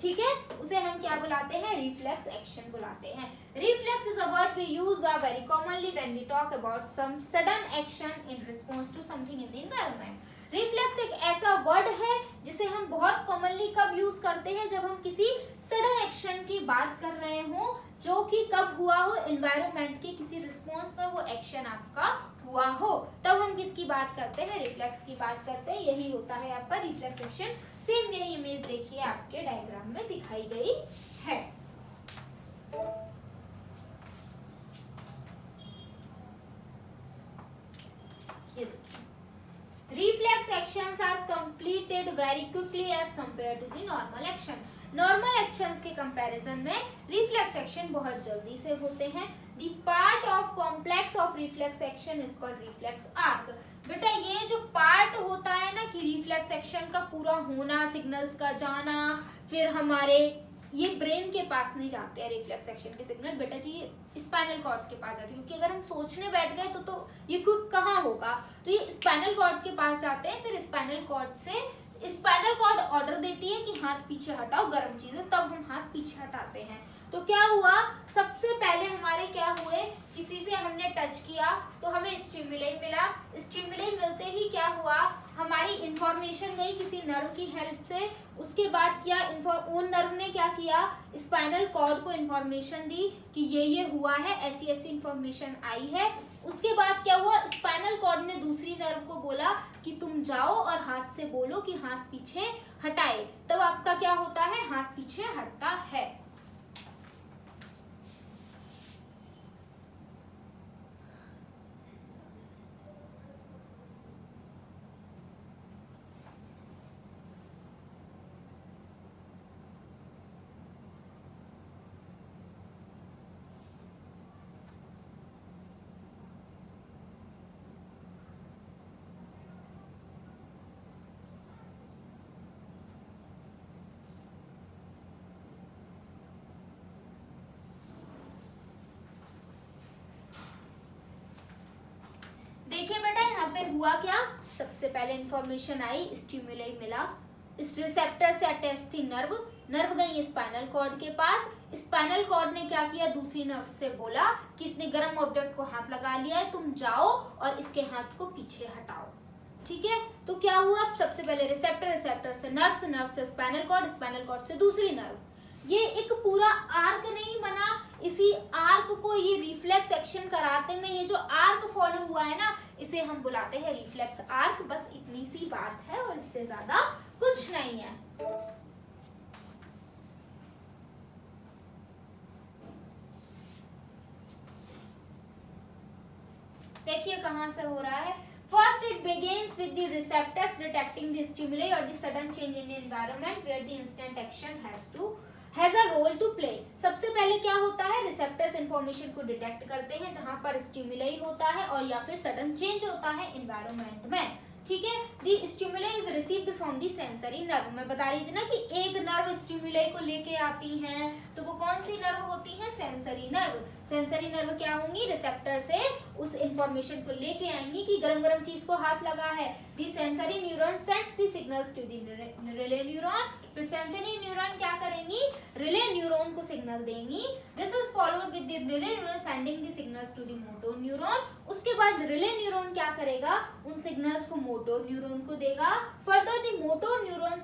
ठीक है। उसे हम क्या बुलाते हैं? रिफ्लेक्स एक्शन बुलाते हैं। Reflex is a word we use very commonly when we talk about some sudden action in response to something in the environment. Reflex एक ऐसा वर्ड है जिसे हम बहुत कॉमनली कब यूज करते हैं? जब हम किसी सडन एक्शन की बात कर रहे हो, जो कि कब हुआ हो? एनवायरनमेंट के किसी रिस्पॉन्स में वो एक्शन आपका हुआ हो, तब हम किसकी बात करते हैं? रिफ्लेक्स की बात करते हैं। यही होता है आपका रिफ्लेक्स एक्शन। सेम यही इमेज देखिए आपके डायग्राम में दिखाई गई है। ये देखिए, reflex actions are completed very quickly as compare to the normal action. Normal actions के कंपैरिजन में रिफ्लेक्स एक्शन बहुत जल्दी से होते हैं। The part of complex of reflex action is called reflex arc. बेटा ये जो पार्ट होता है ना कि रिफ्लेक्स एक्शन का पूरा होना, सिग्नल्स का जाना, फिर हमारे ये ब्रेन के पास नहीं जाते हैं रिफ्लेक्स एक्शन के सिग्नल, बेटा जी ये स्पाइनल कॉर्ड के पास जाते हैं, क्योंकि अगर हम सोचने बैठ गए तो ये क्विक कहाँ होगा? तो ये स्पाइनल कॉर्ड के पास जाते हैं। फिर स्पाइनल कॉर्ड से स्पाइनल कॉर्ड ऑर्डर देती है कि हाथ पीछे हटाओ, गर्म चीज है, तब हम हाथ पीछे हटाते हैं। तो क्या हुआ? सबसे पहले हमारे क्या हुए? किसी से हमने टच किया तो हमें स्टिमुली मिला। स्टिमुली मिलते ही क्या हुआ? हमारी इंफॉर्मेशन इंफॉर्मेशन गई किसी नर्व की हेल्प से, उसके बाद क्या उन नर्व ने क्या किया, स्पाइनल कॉर्ड को इंफॉर्मेशन दी कि ये हुआ है, ऐसी ऐसी इंफॉर्मेशन आई है। उसके बाद क्या हुआ, स्पाइनल कॉर्ड ने दूसरी नर्व को बोला कि तुम जाओ और हाथ से बोलो कि हाथ पीछे हटाए, तब आपका क्या होता है, हाथ पीछे हटता है। देखिए बेटा यहाँ पे हुआ क्या, सबसे पहले इंफॉर्मेशन आई, स्टिमुलाई मिला, इस रिसेप्टर से अटैच थी नर्व, नर्व गई स्पाइनल कॉर्ड के पास, स्पाइनल कॉर्ड ने क्या किया, दूसरी नर्व से बोला कि इसने गर्म ऑब्जेक्ट को हाथ लगा लिया है, तुम जाओ और इसके हाथ को पीछे हटाओ। ठीक है, तो क्या हुआ, सबसे पहले रिसेप्टर, रिसेप्टर से नर्व से स्पाइनल कॉर्ड, स्पाइनल कॉर्ड से दूसरी नर्व, ये एक पूरा आर्क नहीं बना, इसी आर्क को ये रिफ्लेक्स एक्शन कराते में ये जो आर्क फॉलो हुआ है ना, इसे हम बुलाते हैं रिफ्लेक्स आर्क। बस इतनी सी बात है और इससे ज्यादा कुछ नहीं है। देखिए कहां से हो रहा है, First, it begins with the receptors detecting the stimuli or the sudden change in the environment where the instant action has a role to play. सबसे पहले क्या होता है, रिसेप्टर्स इंफॉर्मेशन को डिटेक्ट करते हैं जहां पर स्टिमुलाई होता है और या फिर सडन चेंज होता है एनवायरनमेंट में। ठीक है, the stimuli is received from the sensory nerve. मैं बता रही थी ना कि एक नर्व स्टिमुलाई को लेके आती हैं, तो वो कौन सी नर्व होती है, सेंसरी नर्व। सेंसरी नर्व क्या होंगी, रिसेप्टर से उस इंफॉर्मेशन को लेके आएंगी कि गरम गरम चीज को हाथ लगा है। The sensory neuron sends the signals to the relay neuron. तो सेंसरी न्यूरॉन क्या करेंगी, रिले न्यूरॉन को सिग्नल देंगी। This is followed with the relay neuron sending the signals to the motor neuron. उसके बाद रिले न्यूरॉन क्या करेगा, उन सिग्नल्स को मोटो न्यूरॉन को देगा। Further the motor neuron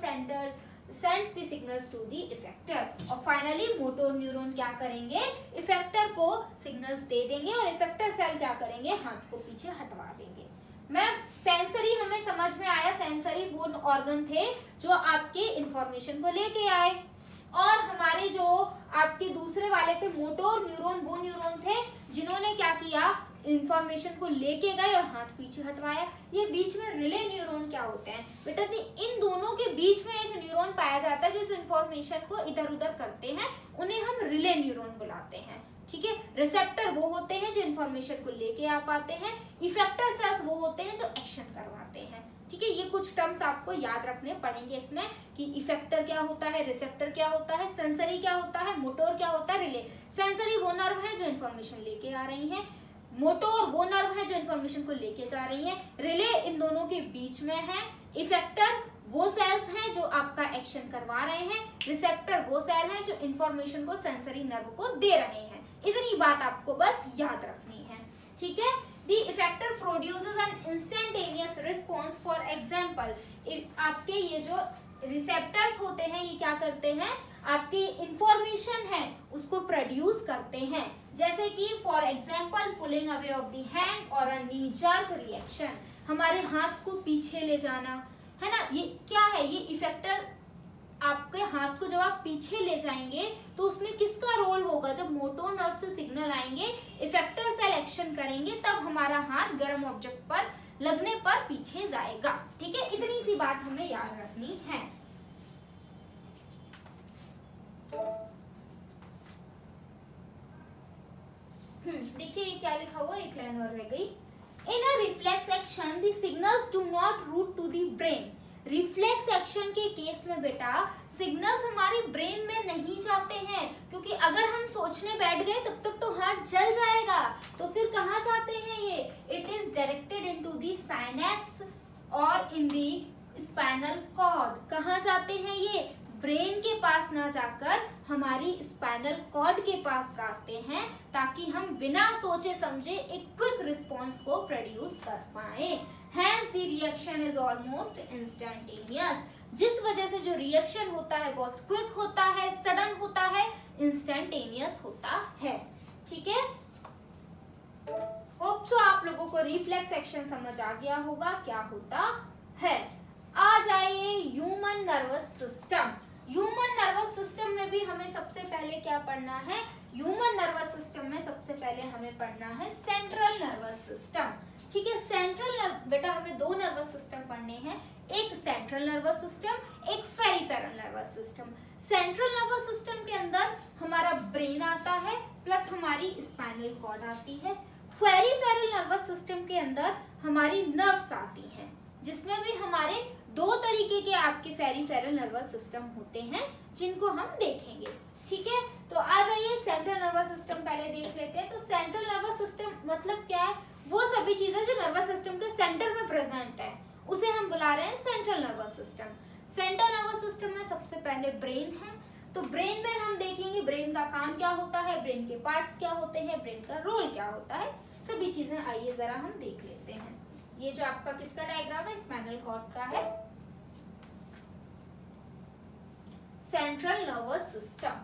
sends the signals to the effector और finally मोटो न्यूरॉन क्या करेंगे, इफेक्टर को सिग्नल्स दे देंगे और इफेक्टर सेल क्या करेंगे, हाथ को पीछे हटवा देंगे। मैम सेंसरी हमें समझ में आया, सेंसरी वो ऑर्गन थे जो आपके इंफॉर्मेशन को लेके आए, और हमारे जो आपके दूसरे वाले थे मोटोर न्यूरॉन, वो न्यूरॉन थे जिन्होंने क्या किया, इंफॉर्मेशन को लेके गए और हाथ पीछे हटवाया। ये बीच में रिले न्यूरॉन क्या होते हैं बेटा, इन दोनों के बीच में एक न्यूरॉन पाया जाता है जो इस इंफॉर्मेशन को इधर उधर करते हैं, उन्हें हम रिले न्यूरॉन बुलाते हैं। ठीक है, रिसेप्टर वो होते हैं जो इंफॉर्मेशन को लेके आ पाते हैं, इफेक्टर सेल्स वो होते हैं जो एक्शन करवाते हैं। ठीक है, ये कुछ टर्म्स आपको याद रखने पड़ेंगे इसमें कि इफेक्टर क्या होता है, रिसेप्टर क्या होता है, सेंसरी क्या होता है, मोटोर क्या होता है, रिले। सेंसरी वो नर्व है जो इंफॉर्मेशन लेके आ रही है, मोटोर वो नर्व है जो इंफॉर्मेशन को लेके जा रही है, रिले इन दोनों के बीच में है, इफेक्टर वो सेल्स हैं जो आपका एक्शन करवा रहे हैं, रिसेप्टर वो सेल हैं जो इंफॉर्मेशन को सेंसरी नर्व को दे रहे हैं। इतनी बात आपको बस याद रखनी है। ठीक है, the effector produces N instantaneous response. For example, आपके ये जो रिसेप्टर्स होते हैं ये क्या करते हैं, आपकी इंफॉर्मेशन है उसको प्रोड्यूस करते हैं, जैसे कि for example pulling away of the hand और अ नी जर्क रिएक्शन, हमारे हाथ को पीछे ले जाना है ना, ये क्या है, ये इफेक्टर आपके हाथ को जब आप पीछे ले जाएंगे तो उसमें किसका रोल होगा, जब मोटो नर्व से सिग्नल आएंगे, इफेक्टर सेल एक्शन करेंगे, तब हमारा हाथ गर्म ऑब्जेक्ट पर लगने पर पीछे जाएगा। ठीक है, इतनी सी बात हमें याद रखनी है। देखिए ये क्या लिखा हुआ, एक लाइन और रह गई। In a reflex action the signals do not route to the brain. Reflex action के केस में बेटा सिग्नल्स हमारे ब्रेन में नहीं जाते हैं, क्योंकि अगर हम सोचने बैठ गए तब तक तो हाथ जल जाएगा, तो फिर कहाँ जाते हैं ये, it is directed into the synapse और इन द स्पाइनल कॉर्ड। कहाँ जाते हैं ये, ब्रेन के पास ना जाकर हमारी स्पाइनल कॉर्ड के पास आते हैं ताकि हम बिना सोचे समझे एक क्विक रिस्पॉन्स को प्रोड्यूस कर पाए। Hence the reaction is almost instantaneous। जिस वजह से जो रिएक्शन होता है बहुत क्विक होता है, सडन होता है, इंस्टेंटेनियस होता है। ठीक है, होप सो आप लोगों को रिफ्लेक्स एक्शन समझ आ गया होगा क्या होता है। आ जाइए human nervous system. Human nervous system में भी हमें सबसे पहले क्या पढ़ना है? ह्यूमन नर्वस सिस्टम में सबसे पहले हमें पढ़ना है सेंट्रल नर्वस सिस्टम। ठीक है, बेटा हमें दो नर्वस सिस्टम पढ़ने हैं, एक सेंट्रल नर्वस सिस्टम, एक peripheral nervous system. Central nervous system के अंदर हमारा ब्रेन आता है प्लस हमारी स्पाइनल कॉर्ड आती है। पेरिफेरल नर्वस सिस्टम के अंदर हमारी नर्व्स आती हैं, जिसमें भी हमारे दो तरीके के आपके पेरिफेरल नर्वस सिस्टम होते हैं जिनको हम देखेंगे। ठीक है, तो आ जाइए सेंट्रल नर्वस सिस्टम पहले देख लेते हैं। तो सेंट्रल नर्वस सिस्टम मतलब क्या है? वो सभी चीजें जो नर्वस सिस्टम के सेंटर में प्रेजेंट है उसे हम बुला रहे हैं central nervous system. Central nervous system में सबसे पहले ब्रेन है। तो ब्रेन में हम देखेंगे ब्रेन का काम क्या होता है, ब्रेन के पार्ट्स क्या होते हैं, ब्रेन का रोल क्या होता है, सभी चीजें आइए जरा हम देख लेते हैं। ये जो आपका किसका डायग्राम है, स्पाइनल कॉर्ड का है। Central nervous system.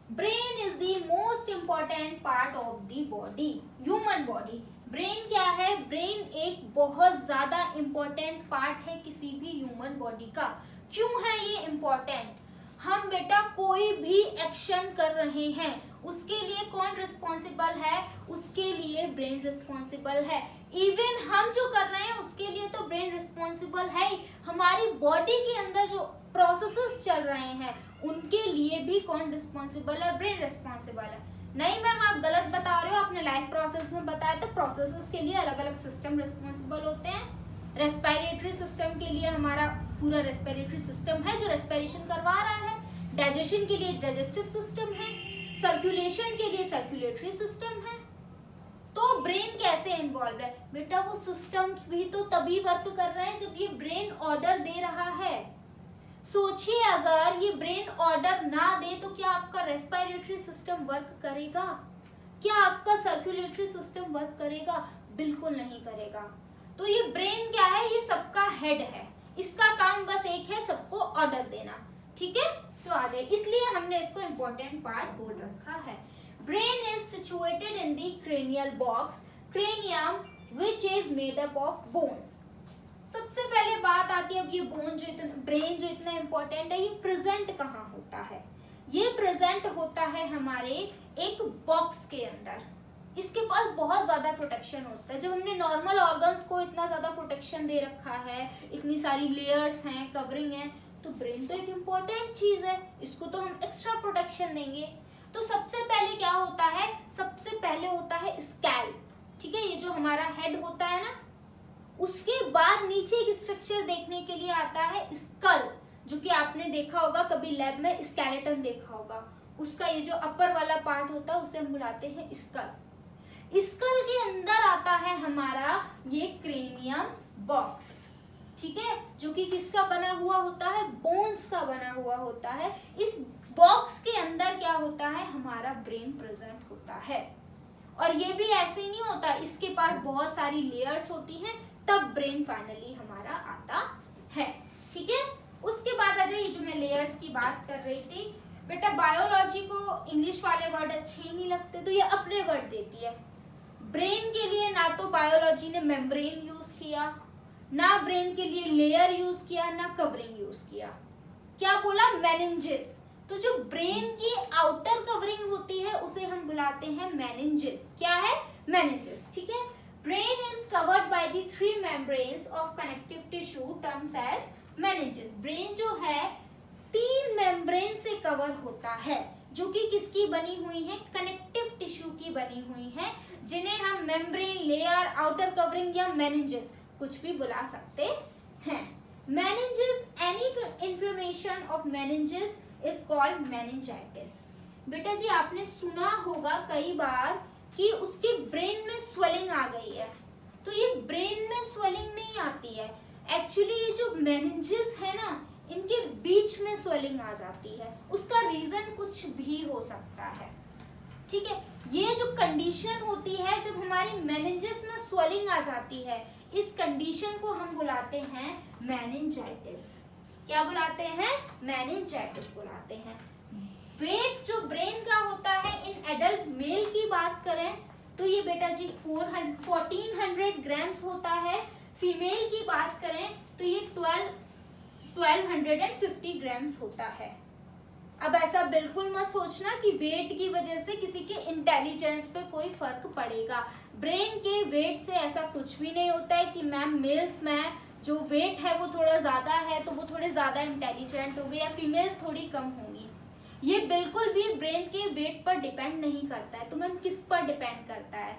Brain is the most important part of the body, human body. Brain क्या है? ब्रेन एक बहुत ज्यादा इंपॉर्टेंट पार्ट है किसी भी ह्यूमन बॉडी का। क्यों है ये इंपॉर्टेंट? हम बेटा कोई भी एक्शन कर रहे हैं उसके लिए कौन रिस्पॉन्सिबल है? उसके लिए ब्रेन रिस्पॉन्सिबल है। इवन हम जो कर रहे हैं उसके लिए तो ब्रेन रिस्पॉन्सिबल है ही, हमारी बॉडी के अंदर जो प्रोसेसेस चल रहे हैं उनके लिए भी कौन रिस्पॉन्सिबल है? ब्रेन रिस्पॉन्सिबल है। नहीं मैम आप गलत बता रहे हो, आपने लाइफ प्रोसेस में बताया तो प्रोसेसेस के लिए अलग अलग सिस्टम रिस्पॉन्सिबल होते हैं। रेस्पिरेटरी सिस्टम के लिए हमारा पूरा रेस्पिरेटरी सिस्टम है जो रेस्पिरेशन करवा रहा है। डाइजेशन के लिए डाइजेस्टिव सिस्टम है। सर्कुलेशन के लिए सर्कुलेटरी सिस्टम है। तो ब्रेन कैसे इन्वॉल्व है? बेटा वो सिस्टम्स भी तो तभी वर्क कर रहे हैं जब ये ब्रेन ऑर्डर दे रहा है। सोचिए अगर ये ब्रेन ऑर्डर ना दे तो क्या आपका रेस्पिरेटरी सिस्टम वर्क करेगा? क्या आपका सर्कुलेटरी सिस्टम वर्क करेगा? बिल्कुल नहीं करेगा। तो ये ब्रेन क्या है? ये सबका हेड है, इसका काम बस एक है, सबको ऑर्डर देना। ठीक है, तो आ जाए, इसलिए हमने इसको इम्पोर्टेंट पार्ट बोल रखा है। Brain is situated in the cranial box, cranium which is made up of bones. सबसे पहले बात आती है अब ये ब्रेन जो इतना इम्पोर्टेंट है ये प्रेजेंट कहाँ होता है? ये प्रेजेंट होता है हमारे एक बॉक्स के अंदर। इसके पास बहुत ज्यादा प्रोटेक्शन होता है। जब हमने नॉर्मल ऑर्गन्स को इतना ज्यादा प्रोटेक्शन दे रखा है, इतनी सारी लेयर्स हैं, कवरिंग है, तो ब्रेन तो एक इम्पोर्टेंट चीज है, इसको तो हम एक्स्ट्रा प्रोटेक्शन देंगे। तो सबसे पहले क्या होता है? सबसे पहले होता है स्कैल्प। ठीक है, ये जो हमारा हेड होता है ना, उसके बाद नीचे एक स्ट्रक्चर देखने के लिए आता है स्कल, जो कि आपने देखा होगा कभी लैब में, स्केलेटन देखा होगा। उसका ये जो अपर वाला पार्ट होता है उसे हम बुलाते हैं स्कल। स्कल के अंदर आता है हमारा ये क्रेनियम बॉक्स। ठीक है, जो कि किसका बना हुआ होता है? बोन्स का बना हुआ होता है। इस बॉक्स के अंदर क्या होता है? हमारा ब्रेन प्रेजेंट होता है। और ये भी ऐसे ही नहीं होता, इसके पास बहुत सारी लेयर्स होती हैं, तब ब्रेन फाइनली हमारा आता है। ठीक है, उसके बाद आ जाइए, जो मैं लेयर्स की बात कर रही थी, बेटा बायोलॉजी को इंग्लिश वाले वर्ड अच्छे नहीं लगते तो ये अपने वर्ड देती है। ब्रेन के लिए ना तो बायोलॉजी ने मेम्ब्रेन यूज किया, ना ब्रेन के लिए लेयर यूज किया, ना कवरिंग यूज किया। क्या बोला? मेनिंजेस। तो जो ब्रेन की आउटर कवरिंग होती है उसे हम बुलाते हैं मेनिंजेस। क्या है? मेनिंजेस। ठीक है, brain is covered by the 3 membranes of connective tissue termed as meninges। brain जो है 3 membrane से कवर होता है, जो कि किसकी बनी हुई है? कनेक्टिव टिश्यू की बनी हुई है, जिन्हें हम मेम्ब्रेन, लेयर, आउटर कवरिंग या मेनिंजेस कुछ भी बुला सकते हैं। Meninges, any inflammation of meninges is called meningitis. बेटा जी आपने सुना होगा कई बार कि उसके ब्रेन में स्वेलिंग आ गई है, तो ये ब्रेन में स्वेलिंग नहीं आती है। एक्चुअली ये जो मेनिंजेस है ना, इनके बीच में स्वेलिंग आ जाती है, उसका रीजन कुछ भी हो सकता है, ठीक है। ये जो कंडीशन होती है जब हमारी मेनिंजेस में स्वेलिंग आ जाती है, इस कंडीशन को हम बुलाते हैं मेनिंजाइटिस। क्या बुलाते हैं? मेनिंजाइटिस बुलाते हैं। वेट जो ब्रेन का होता है इन एडल्ट मेल की बात करें तो ये बेटा जी 1400 ग्राम्स होता है। फीमेल की बात करें तो ये 1250 ग्राम्स होता है। अब ऐसा बिल्कुल मत सोचना कि वेट की वजह से किसी के इंटेलिजेंस पे कोई फर्क पड़ेगा। ब्रेन के वेट से ऐसा कुछ भी नहीं होता है कि मैम मेल्स में जो वेट है वो थोड़ा ज्यादा है तो वो थोड़े ज्यादा इंटेलिजेंट होंगे या फीमेल्स थोड़ी कम होंगी। ये बिल्कुल भी ब्रेन के वेट पर डिपेंड नहीं करता है। तो मैम किस पर डिपेंड करता है?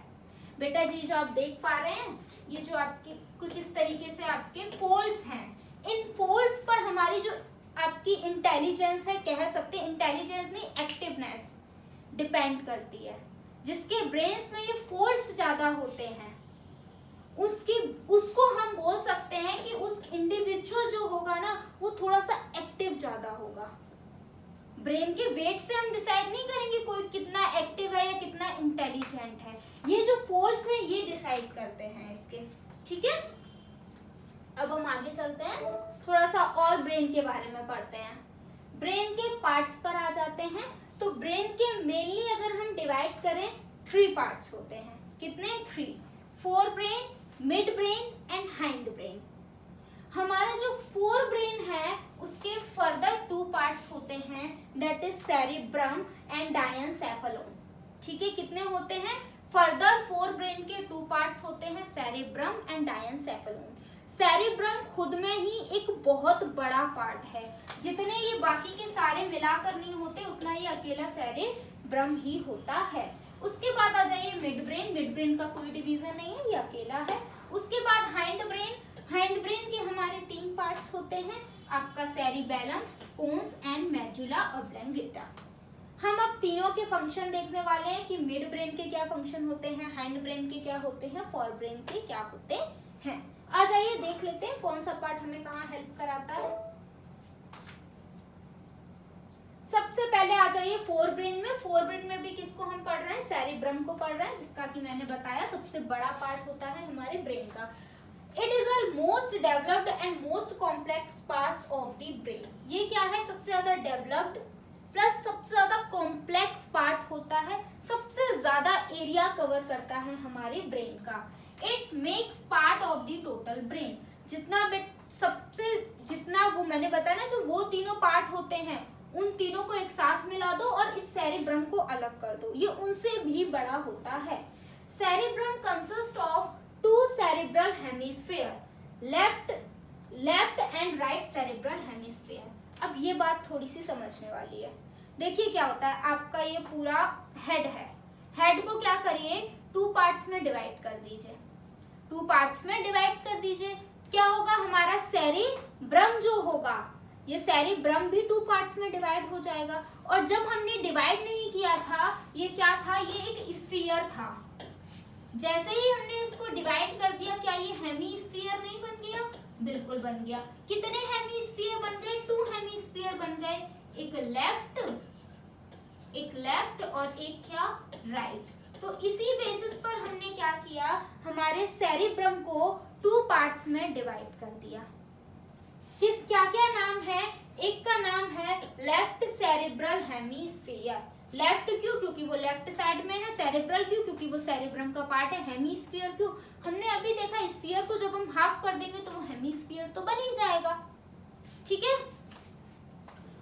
बेटा जी जो आप देख पा रहे हैं ये जो आपके कुछ इस तरीके से आपके फोल्ड्स हैं, इन फोल्ड्स पर हमारी जो आपकी इंटेलिजेंस है, कह सकते हैं इंटेलिजेंस नहीं एक्टिवनेस डिपेंड करती है। जिसके ब्रेन्स में ये फोल्ड्स ज्यादा होते हैं उसको हम बोल सकते हैं कि उस इंडिविजुअल जो होगा ना वो थोड़ा सा एक्टिव ज्यादा होगा। ब्रेन के वेट से हम डिसाइड नहीं करेंगे कोई कितना एक्टिव है या कितना इंटेलिजेंट है, ये जो फोल्ड्स है ये डिसाइड करते हैं इसके, ठीक है। अब हम आगे चलते हैं, थोड़ा सा और ब्रेन के बारे में पढ़ते हैं। ब्रेन के पार्ट्स पर आ जाते हैं। तो ब्रेन के मेनली अगर हम डिवाइड करें 3 पार्ट्स होते हैं। कितने? 3। Fore brain, mid brain and hind brain. हमारा जो फोर ब्रेन है उसके फर्दर 2 पार्ट्स होते हैं, दैट इज सेरिब्रम एंड डायनसेफेलोन। ठीक है, कितने होते हैं? फर्दर फोर ब्रेन के 2 पार्ट्स होते हैं, सेरिब्रम एंड डायनसेफेलोन। सेरिब्रम खुद में ही एक बहुत बड़ा पार्ट है, जितने ये बाकी के सारे मिलाकर नहीं होते उतना ये अकेला सेरिब्रम ही होता है। उसके बाद आ जाइए मिड ब्रेन। मिड ब्रेन का कोई डिवीजन नहीं है, ये अकेला है। उसके बाद हाइंड ब्रेन। हाइंड ब्रेन के हमारे 3 पार्ट्स होते हैं, आपका cerebellum, pons and medulla oblongata. हम अब तीनों के फंक्शन देखने वाले हैं कि मिड ब्रेन के क्या फंक्शन होते हैं, हाइंड ब्रेन के क्या होते हैं, फोर ब्रेन के क्या होते हैं। आ जाइए देख लेते हैं कौन सा पार्ट हमें कहाँ हेल्प कराता है। सबसे पहले आ जाइए फोर ब्रेन में। फोर ब्रेन में भी किसको हम पढ़ रहे हैं? सेरिब्रम को पढ़ रहे हैं, जिसका कि मैंने बताया सबसे बड़ा पार्ट होता है हमारे ब्रेन का। It is a most developed and most complex part of the brain. ये क्या है? सबसे ज्यादा डेवलप्ड प्लस सबसे ज्यादा कॉम्प्लेक्स पार्ट होता है, सबसे ज्यादा एरिया कवर करता है हमारे ब्रेन का। It makes part of the total brain. जितना वो मैंने बताया ना, जो वो तीनों पार्ट होते हैं उन तीनों को एक साथ मिला दो और इस सेरिब्रम को अलग कर दो, ये उनसे भी बड़ा होता है। Cerebrum consist of 2 cerebral hemisphere, left and right cerebral hemisphere. अब ये बात थोड़ी सी समझने वाली है। देखिए क्या होता है, आपका ये पूरा हेड है, हेड को क्या करिए 2 पार्ट्स में डिवाइड कर दीजिए। 2 पार्ट्स में डिवाइड कर दीजिए, क्या होगा? हमारा सेरिब्रम जो होगा, ये सेरिब्रम भी 2 पार्ट्स में डिवाइड हो जाएगा। और जब हमने डिवाइड नहीं किया था, ये क्या था? ये एक स्फीयर था। जैसे ही हमने इसको डिवाइड कर दिया, क्या ये हेमिस्फीयर नहीं बन गया? बिल्कुल बन गया। कितने हेमिस्फीयर बन गए? 2 हेमिस्फीयर बन गए, एक लेफ्ट और एक क्या? राइट। तो इसी बेसिस पर हमने क्या किया, हमारे सेरिब्रम को 2 पार्ट्स में डिवाइड कर दिया। किस क्या क्या नाम है? एक का नाम है लेफ्ट सेरिब्रल हेमिस्फीयर। लेफ्ट क्यों? क्योंकि वो लेफ्ट साइड में है। सेरिब्रल क्यों? क्योंकि वो सेरिब्रम का पार्ट है। हेमिस्फीयर क्यों? हमने अभी देखा स्फीयर को जब हम हाफ कर देंगे तो वो हेमिस्फीयर तो बन ही जाएगा, ठीक है।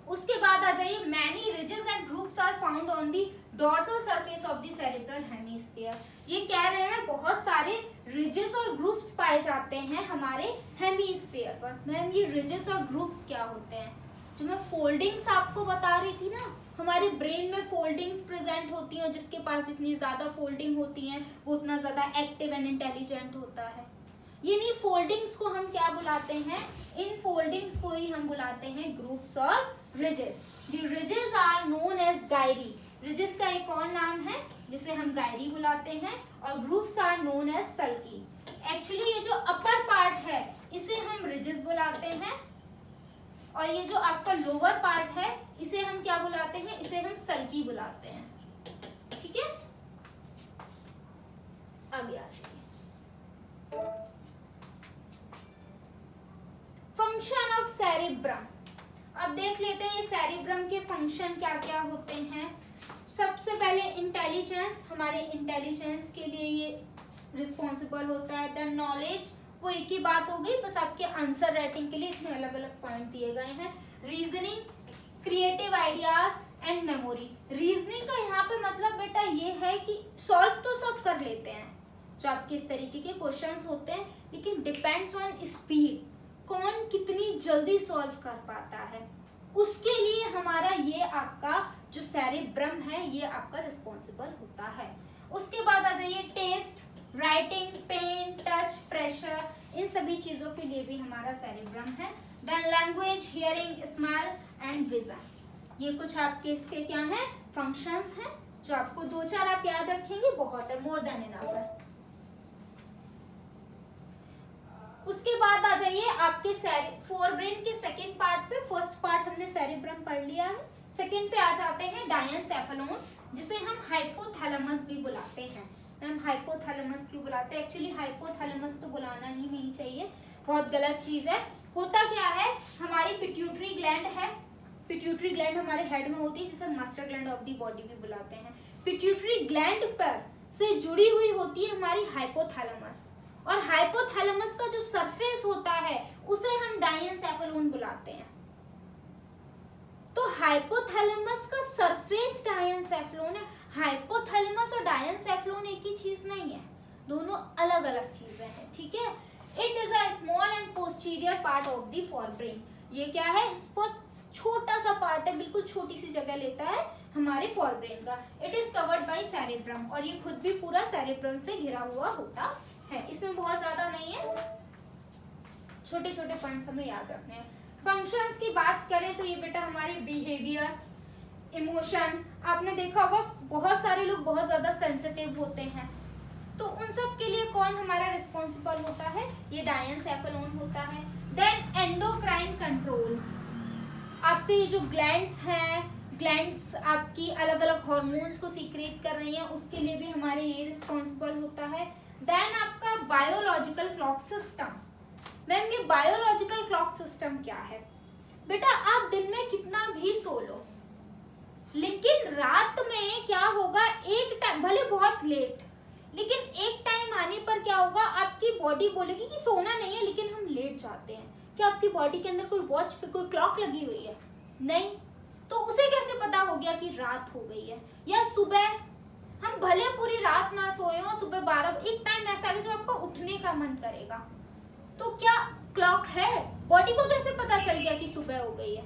उसके बाद आ जाइए many ridges and grooves are found on the dorsal surface of the cerebral hemisphere. ये कह रहे हैं बहुत सारे रिजेस और ग्रूव्स पाए जाते हैं हमारे हेमिस्फीयर पर। मैम ये रिजेस और ग्रूव्स क्या होते हैं? जो मैं फोल्डिंग्स आपको बता रही थी ना, हमारे ब्रेन में फोल्डिंग्स प्रेजेंट होती हैं, जिसके पास जितनी ज्यादा फोल्डिंग होती हैं वो उतना ज्यादा एक्टिव एंड इंटेलिजेंट होता है। इन्हीं फोल्डिंग्स को हम क्या बुलाते हैं? इन फोल्डिंग्स को ही हम बुलाते हैं ग्रूव्स और ridges. The ridges are known as gyri. Ridges का एक और नाम है जिसे हम गायरी बुलाते हैं, और grooves are known as sulci. Actually ये जो अपर पार्ट है इसे हम रिजेस बुलाते हैं, और ये जो आपका लोअर पार्ट है इसे हम क्या बुलाते हैं, इसे हम सल्की बुलाते हैं, ठीक है। आगे आ जाइए, फंक्शन ऑफ सेरिब्रम। अब देख लेते हैं ये सेरिब्रम के फंक्शन क्या क्या होते हैं। सबसे पहले इंटेलिजेंस, हमारे इंटेलिजेंस के लिए ये रिस्पॉन्सिबल होता है। देन नॉलेज, वो एक ही बात हो गई, बस आपके आंसर राइटिंग के लिए इसमें अलग अलग पॉइंट दिए गए हैं। Reasoning, creative ideas and memory. Reasoning का यहाँ पे मतलब बेटा ये है कि सॉल्व तो सब कर लेते हैं जो आपके इस तरीके के क्वेश्चंस होते हैं, लेकिन डिपेंड्स ऑन स्पीड, कौन कितनी जल्दी सॉल्व कर पाता है, उसके लिए हमारा ये आपका जो सेरिब्रम है ये आपका रिस्पॉन्सिबल होता है। उसके बाद आ जाइए taste, writing, pen, touch, pressure, इन सभी चीजों के लिए भी हमारा सेरिब्रम है। Then language, hearing, smell and vision, ये कुछ आपके इसके क्या हैं, फंक्शंस हैं, जो आपको 2-4 आप याद रखेंगे बहुत है, मोर देन इनफ है। उसके बाद आ जाइए आपके फोरब्रेन के सेकंड पार्ट पे। फर्स्ट पार्ट हमने सेरिब्रम पढ़ लिया है, सेकंड पे आ जाते हैं डायनसेफेलोन, जिसे हम हाइपोथैलेमस भी बुलाते हैं। हम हाइपोथैलेमस क्यों बुलाते हैं, एक्चुअली हाइपोथैलेमस तो बुलाना ही नहीं चाहिए, बहुत गलत चीज है। होता क्या है, हमारी पिट्यूटरी ग्लैंड है, पिट्यूटरी ग्लैंड हमारे हेड में होती है, जिसे master gland of the body भी बुलाते हैं। पिट्यूटरी ग्लैंड पर से जुड़ी हुई होती है हमारी हाइपोथैलेमस, और हाइपोथैलेमस का जो सरफेस होता है उसे हम डायनसेफेलोन बुलाते हैं। तो हाइपोथैलेमस का सरफेस डायनसेफेलोन है। हाइपोथैलेमस और डायनसेफेलोन एक ही चीज नहीं है, दोनों अलग अलग चीजें हैं, ठीक है। It is a small and posterior part of the forebrain. ये क्या है, बहुत छोटा सा पार्ट है, बिल्कुल छोटी सी जगह लेता है हमारे फोरब्रेन का। It is covered by cerebrum, और ये खुद भी पूरा सेरिब्रम से घिरा हुआ होता है। इसमें बहुत ज्यादा नहीं है, छोटे छोटे पॉइंट्स हमें याद रखने हैं। फंक्शंस की बात करें तो ये बेटा हमारी बिहेवियर, इमोशन, आपने देखा होगा बहुत सारे लोग बहुत ज्यादा सेंसिटिव होते हैं, तो उन सब के लिए कौन हमारा रिस्पॉन्सिबल होता है, ये डायनसेफेलोन होता है। देन एंडोक्राइन कंट्रोल, आपके ये जो ग्लैंड्स हैं, ग्लैंड्स आपकी अलग अलग हार्मोन्स को सीक्रेट कर रही हैं, उसके लिए भी हमारे ये रिस्पॉन्सिबल होता है। देन आपका बायोलॉजिकल क्लॉक सिस्टम। मैम ये बायोलॉजिकल क्लॉक सिस्टम क्या है, बेटा आप दिन में कितना भी सो लो, लेकिन रात में क्या होगा, एक टाइम भले बहुत लेट, लेकिन एक टाइम आने पर क्या होगा, आपकी बॉडी बोलेगी कि सोना नहीं है, लेकिन हम लेट जाते हैं। क्या आपकी बॉडी के अंदर कोई वॉच, कोई क्लॉक लगी हुई है? नहीं, तो उसे कैसे पता हो गया कि रात हो गई है? या सुबह हम भले पूरी रात ना सोए हो, सुबह 12 एक टाइम ऐसा है जब आपको उठने का मन करेगा, तो क्या क्लॉक है? बॉडी को कैसे पता चल गया कि सुबह हो गई है?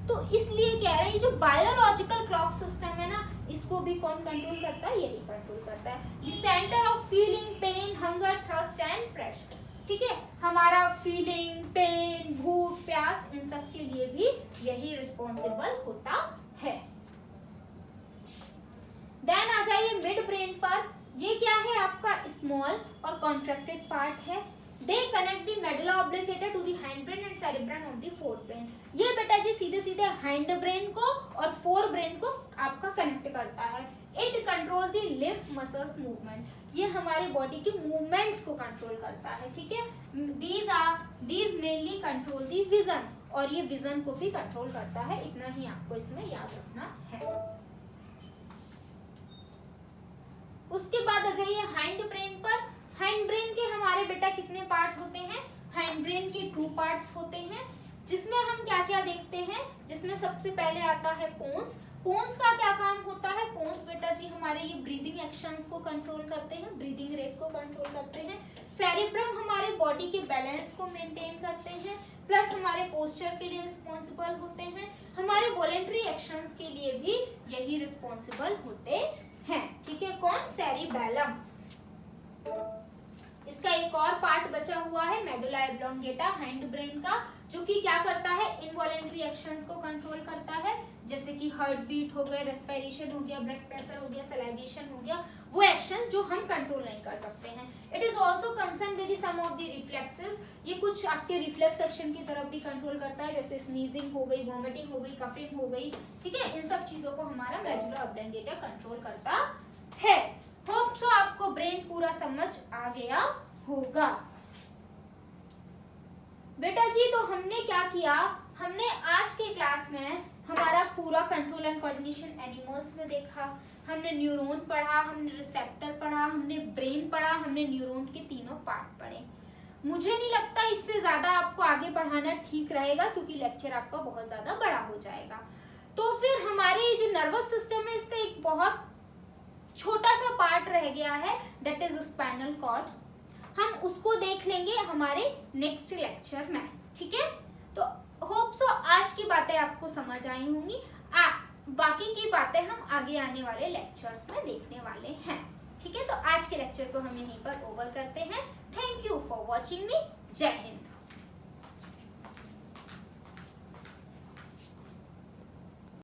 तो इसलिए कह रहे हैं जो बायोलॉजिकल क्लॉक सिस्टम है ना, इसको भी कौन कंट्रोल करता है, यही कंट्रोल करता है। The centre of feeling, pain, hunger, thirst and pressure, ठीक है। हमारा फीलिंग, पेन, भूख, प्यास, इन सब के लिए भी यही रिस्पॉन्सिबल होता है। देन आ जाइए मिड ब्रेन पर। ये क्या है, आपका स्मॉल और कॉन्ट्रैक्टेड पार्ट है। They connect the medulla oblongata to the hind brain and cerebrum of the fore brain. ये बेटा जी सीधे सीधे हाइंड ब्रेन को और फोर ब्रेन को आपका कनेक्ट करता है। It control the lymph muscles movement, ये हमारे बॉडी के मूवमेंट्स को कंट्रोल करता है, ठीक है। These mainly control the vision, और ये विजन को भी कंट्रोल करता है, इतना ही आपको इसमें याद रखना है। उसके बाद आ जाइए हाइंड ब्रेन पर। हाइंड ब्रेन के हमारे बेटा कितने पार्ट होते हैं, हाइंड ब्रेन के 2 पार्ट्स होते हैं, जिसमें हम क्या क्या देखते हैं, जिसमें सबसे पहले आता है पोन्स। पोन्स का क्या काम होता है, पोन्स बेटा जी हमारे ये ब्रीदिंग एक्शंस को कंट्रोल करते हैं, ब्रीदिंग रेट को कंट्रोल करते हैं। सेरिब्रम हमारे बॉडी के बैलेंस को मेंटेन करते हैं, प्लस हमारे पोस्चर के लिए रिस्पॉन्सिबल होते हैं। हमारे वॉलेंटरी एक्शंस के लिए भी यही रिस्पॉन्सिबल होते हैं, ठीक है। कौन, सेरिबेलम। इसका एक और पार्ट बचा हुआ है मेडुला ऑब्लिंगेटा हाइंड ब्रेन का, जो कि क्या करता है, इनवॉलेंट्री एक्शंस को कंट्रोल करता है, जैसे कि हार्ट बीट हो गया, रेस्पिरेशन हो गया, ब्लड प्रेशर हो गया, सलाइवेशन हो गया, वो एक्शन जो हम कंट्रोल नहीं कर सकते हैं। It is also concern with some of the reflexes, ये कुछ आपके रिफ्लेक्स एक्शन की तरफ भी कंट्रोल करता है, जैसे स्नीजिंग हो गई, वॉमिटिंग हो गई, कफिंग हो गई, ठीक है, इन सब चीजों को हमारा मेडुला ऑब्लंगेटा कंट्रोल करता है। होप सो आपको ब्रेन पूरा समझ आ गया होगा। बेटा जी तो हमने क्या किया, हमने आज के क्लास में हमारा पूरा कंट्रोल एंड कोऑर्डिनेशन एनिमल्स में देखा, हमने न्यूरॉन पढ़ा, हमने रिसेप्टर पढ़ा, हमने ब्रेन पढ़ा, हमने न्यूरॉन के तीनों पार्ट पढ़े। मुझे नहीं लगता इससे ज्यादा आपको आगे पढ़ाना ठीक रहेगा, क्योंकि लेक्चर आपका बहुत ज्यादा बड़ा हो जाएगा। तो फिर हमारे जो नर्वस सिस्टम है इसका एक बहुत छोटा सा पार्ट रह गया है, दैट इज स्पाइनल कॉर्ड। हम उसको देख लेंगे हमारे नेक्स्ट लेक्चर में, ठीक है। तो होप सो आज की बातें आपको समझ आई होंगी, बाकी की बातें हम आगे आने वाले लेक्चर्स में देखने वाले हैं, ठीक है। तो आज के लेक्चर को हम यहीं पर ओवर करते हैं। थैंक यू फॉर वॉचिंग मी। जय हिंद।